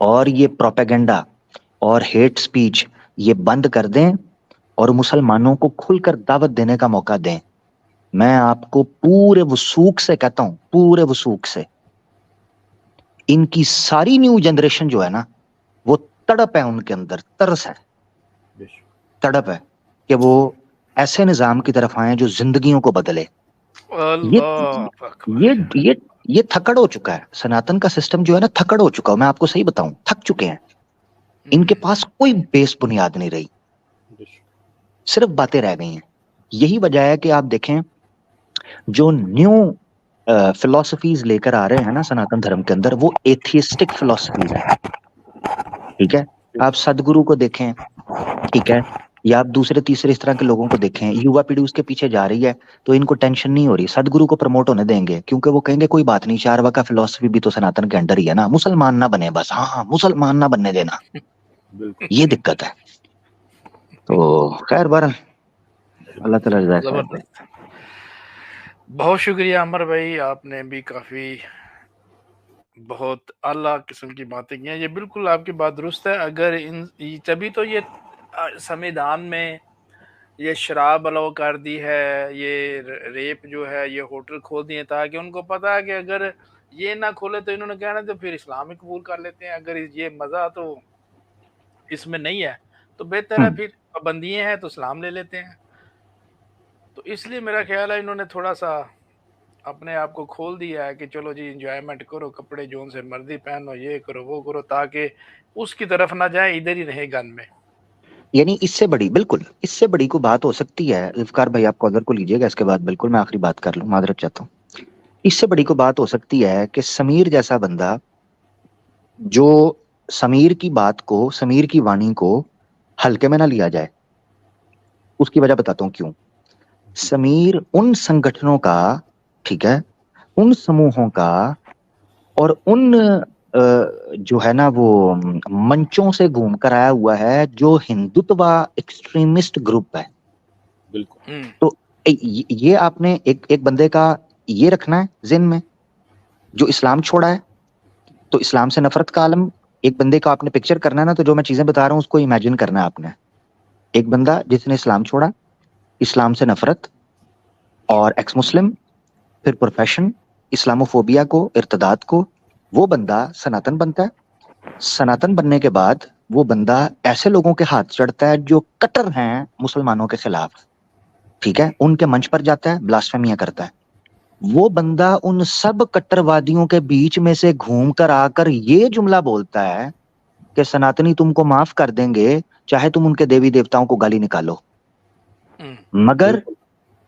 और ये प्रोपेगेंडा और हेट स्पीच ये बंद कर दें और मुसलमानों को खुलकर दावत देने का मौका दें, मैं आपको पूरे वसूख से कहता हूं, पूरे वसूख से, इनकी सारी न्यू जनरेशन जो है ना, वो तड़प है उनके अंदर, तरस है, तड़प है कि वो ऐसे निजाम की तरफ आए जो जिंदगियों को बदले। ये थकड़ हो चुका है, सनातन का सिस्टम जो है ना थकड़ हो चुका है। मैं आपको सही बताऊं, थक चुके हैं, इनके पास कोई बेस बुनियाद नहीं रही, सिर्फ बातें रह गई हैं। यही वजह है कि आप देखें जो न्यू फिलोसफीज लेकर आ रहे हैं ना सनातन धर्म के अंदर, वो एथियस्टिक फिलोसफीज हैं, ठीक है। आप सदगुरु को देखें, ठीक है, या आप दूसरे तीसरे इस तरह के लोगों को देखें, युवा पीढ़ी उसके पीछे जा रही है, तो इनको टेंशन नहीं हो रही, सदगुरु को प्रमोट होने देंगे, क्योंकि वो कहेंगे कोई बात नहीं, चारवा का फिलोसफी भी तो सनातन के अंडर ही है ना, मुसलमान ना बने बस, हाँ मुसलमान ना बनने देना, ये दिक्कत है। तो खैर बहरहाल अल्लाह ताला जबरदस्त, बहुत शुक्रिया अमर भाई, आपने भी काफी बहुत आला किस्म की बातें की हैं। ये बिल्कुल आपकी बात दुरुस्त है। अगर तभी तो ये संविधान में ये शराब अलाउ कर दी है, ये रेप जो है, ये होटल खोल दिए, ताकि उनको पता है कि अगर ये ना खोले तो इन्होंने कहना तो फिर इस्लाम ही कबूल कर लेते हैं। अगर ये मजा तो इसमें नहीं है तो बेहतर है फिर पाबंदियां हैं तो इस्लाम ले लेते हैं। तो इसलिए मेरा ख्याल है इन्होंने थोड़ा सा अपने आप को खोल दिया है कि चलो जी एंजॉयमेंट करो, कपड़े जोन से मर्जी पहनो, ये करो वो करो, ताकि उसकी तरफ ना जाए, इधर ही रहे गन में। यानी इससे बड़ी, बिल्कुल इससे बड़ी कोई बात हो सकती है। इफ्कार भाई आप कॉलर को लीजिएगा, इसके बाद बिल्कुल मैं आखिरी बात कर लूं, माजरत चाहता हूँ। इससे बड़ी कोई बात हो सकती है कि समीर जैसा बंदा जो समीर की बात को, समीर की वाणी को हल्के में ना लिया जाए। उसकी वजह बताता हूँ क्यों। समीर उन संगठनों का, ठीक है, उन समूहों का और उन जो है ना वो मंचों से घूम कर आया हुआ है जो हिंदुत्व एक्सट्रीमिस्ट ग्रुप है। बिल्कुल। तो ये आपने एक बंदे का ये रखना है ज़हन में जो इस्लाम छोड़ा है, तो इस्लाम से नफरत का आलम एक बंदे का आपने पिक्चर करना है ना, तो जो मैं चीजें बता रहा हूँ उसको इमेजिन करना है आपने। एक बंदा जिसने इस्लाम छोड़ा, इस्लाम से नफरत और एक्स मुस्लिम, फिर प्रोफेशन, इस्लामोफोबिया को, इर्तदाद को, वो बंदा सनातन बनता है। सनातन बनने के बाद वो बंदा ऐसे लोगों के हाथ चढ़ता है जो कट्टर हैं मुसलमानों के खिलाफ, ठीक है, उनके मंच पर जाता है, ब्लास्फेमियां करता है। वो बंदा उन सब कट्टरवादियों के बीच में से घूम कर आकर ये जुमला बोलता है कि सनातनी तुमको माफ कर देंगे चाहे तुम उनके देवी देवताओं को गाली निकालो, मगर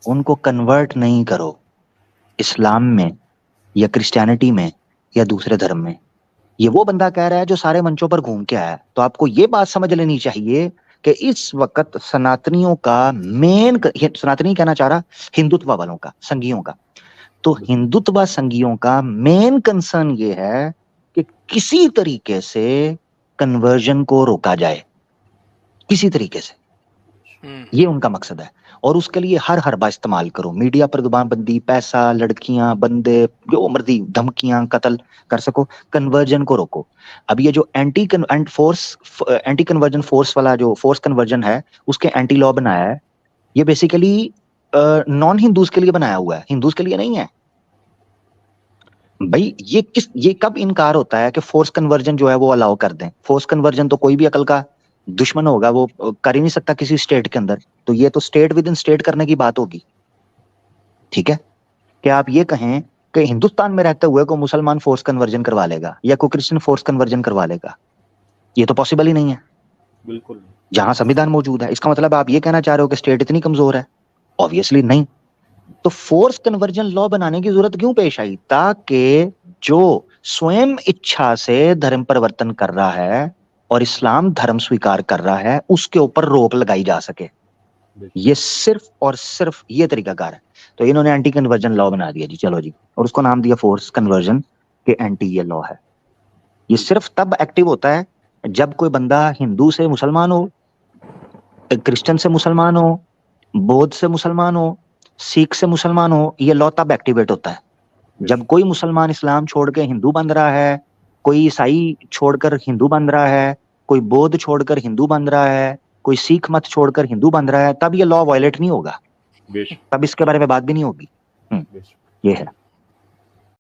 उनको कन्वर्ट नहीं करो इस्लाम में या क्रिश्चियनिटी में या दूसरे धर्म में। ये वो बंदा कह रहा है जो सारे मंचों पर घूम के आया है। तो आपको ये बात समझ लेनी चाहिए कि इस वक्त सनातनियों का मेन, सनातनी कहना चाह रहा हिंदुत्व वालों का, संघियों का, तो हिंदुत्व संघियों का मेन कंसर्न ये है कि किसी तरीके से कन्वर्जन को रोका जाए, किसी तरीके से, ये उनका मकसद है। और उसके लिए हर हरबा इस्तेमाल करो, मीडिया पर जुबानबंदी, पैसा, लड़कियां, बंदे, जो मर्जी, धमकियां, कत्ल कर सको, कन्वर्जन को रोको। अब ये जो एंटी कन्वर्जन फोर्स वाला जो फोर्स कन्वर्जन है उसके एंटी लॉ बनाया है, ये बेसिकली नॉन हिंदूज के लिए बनाया हुआ है, हिंदूज के लिए नहीं है भाई। ये कब इनकार होता है कि फोर्स कन्वर्जन जो है वो अलाउ कर दें? फोर्स कन्वर्जन तो कोई भी अकल का दुश्मन होगा वो कर ही नहीं सकता किसी स्टेट के अंदर, तो ये तो स्टेट विद इन स्टेट करने की बात होगी, ठीक है। कि आप ये कहें कि हिंदुस्तान में रहते हुए को मुसलमान फोर्स कन्वर्जन करवा लेगा या कोई क्रिश्चियन फोर्स कन्वर्जन करवा लेगा, ये तो पॉसिबल ही नहीं है, बिल्कुल, जहां संविधान मौजूद है। इसका मतलब आप ये कहना चाह रहे हो कि स्टेट इतनी कमजोर है? ऑब्वियसली नहीं। तो फोर्स कन्वर्जन लॉ बनाने की जरूरत क्यों पेश आई? ताकि जो स्वयं इच्छा से धर्म परिवर्तन कर रहा है और इस्लाम धर्म स्वीकार कर रहा है उसके ऊपर रोक लगाई जा सके। ये सिर्फ और सिर्फ ये तरीकाकार है। तो इन्होंने एंटी कन्वर्जन लॉ बना दिया जी, चलो जी, और उसको नाम दिया फोर्स कन्वर्जन के एंटी ये लॉ है। ये सिर्फ तब एक्टिव होता है जब कोई बंदा हिंदू से मुसलमान हो, क्रिश्चियन से मुसलमान हो, बौद्ध से मुसलमान हो, सिख से मुसलमान हो, ये लॉ तब एक्टिवेट होता है जब कोई मुसलमान इस्लाम छोड़ के हिंदू बन रहा है, कोई ईसाई छोड़कर हिंदू बन रहा है, कोई बौद्ध छोड़कर हिंदू बन रहा है, कोई सिख मत छोड़कर हिंदू बन रहा है, तब ये लॉ वायलेट नहीं होगा, तब इसके बारे में बात भी नहीं होगी। ये है।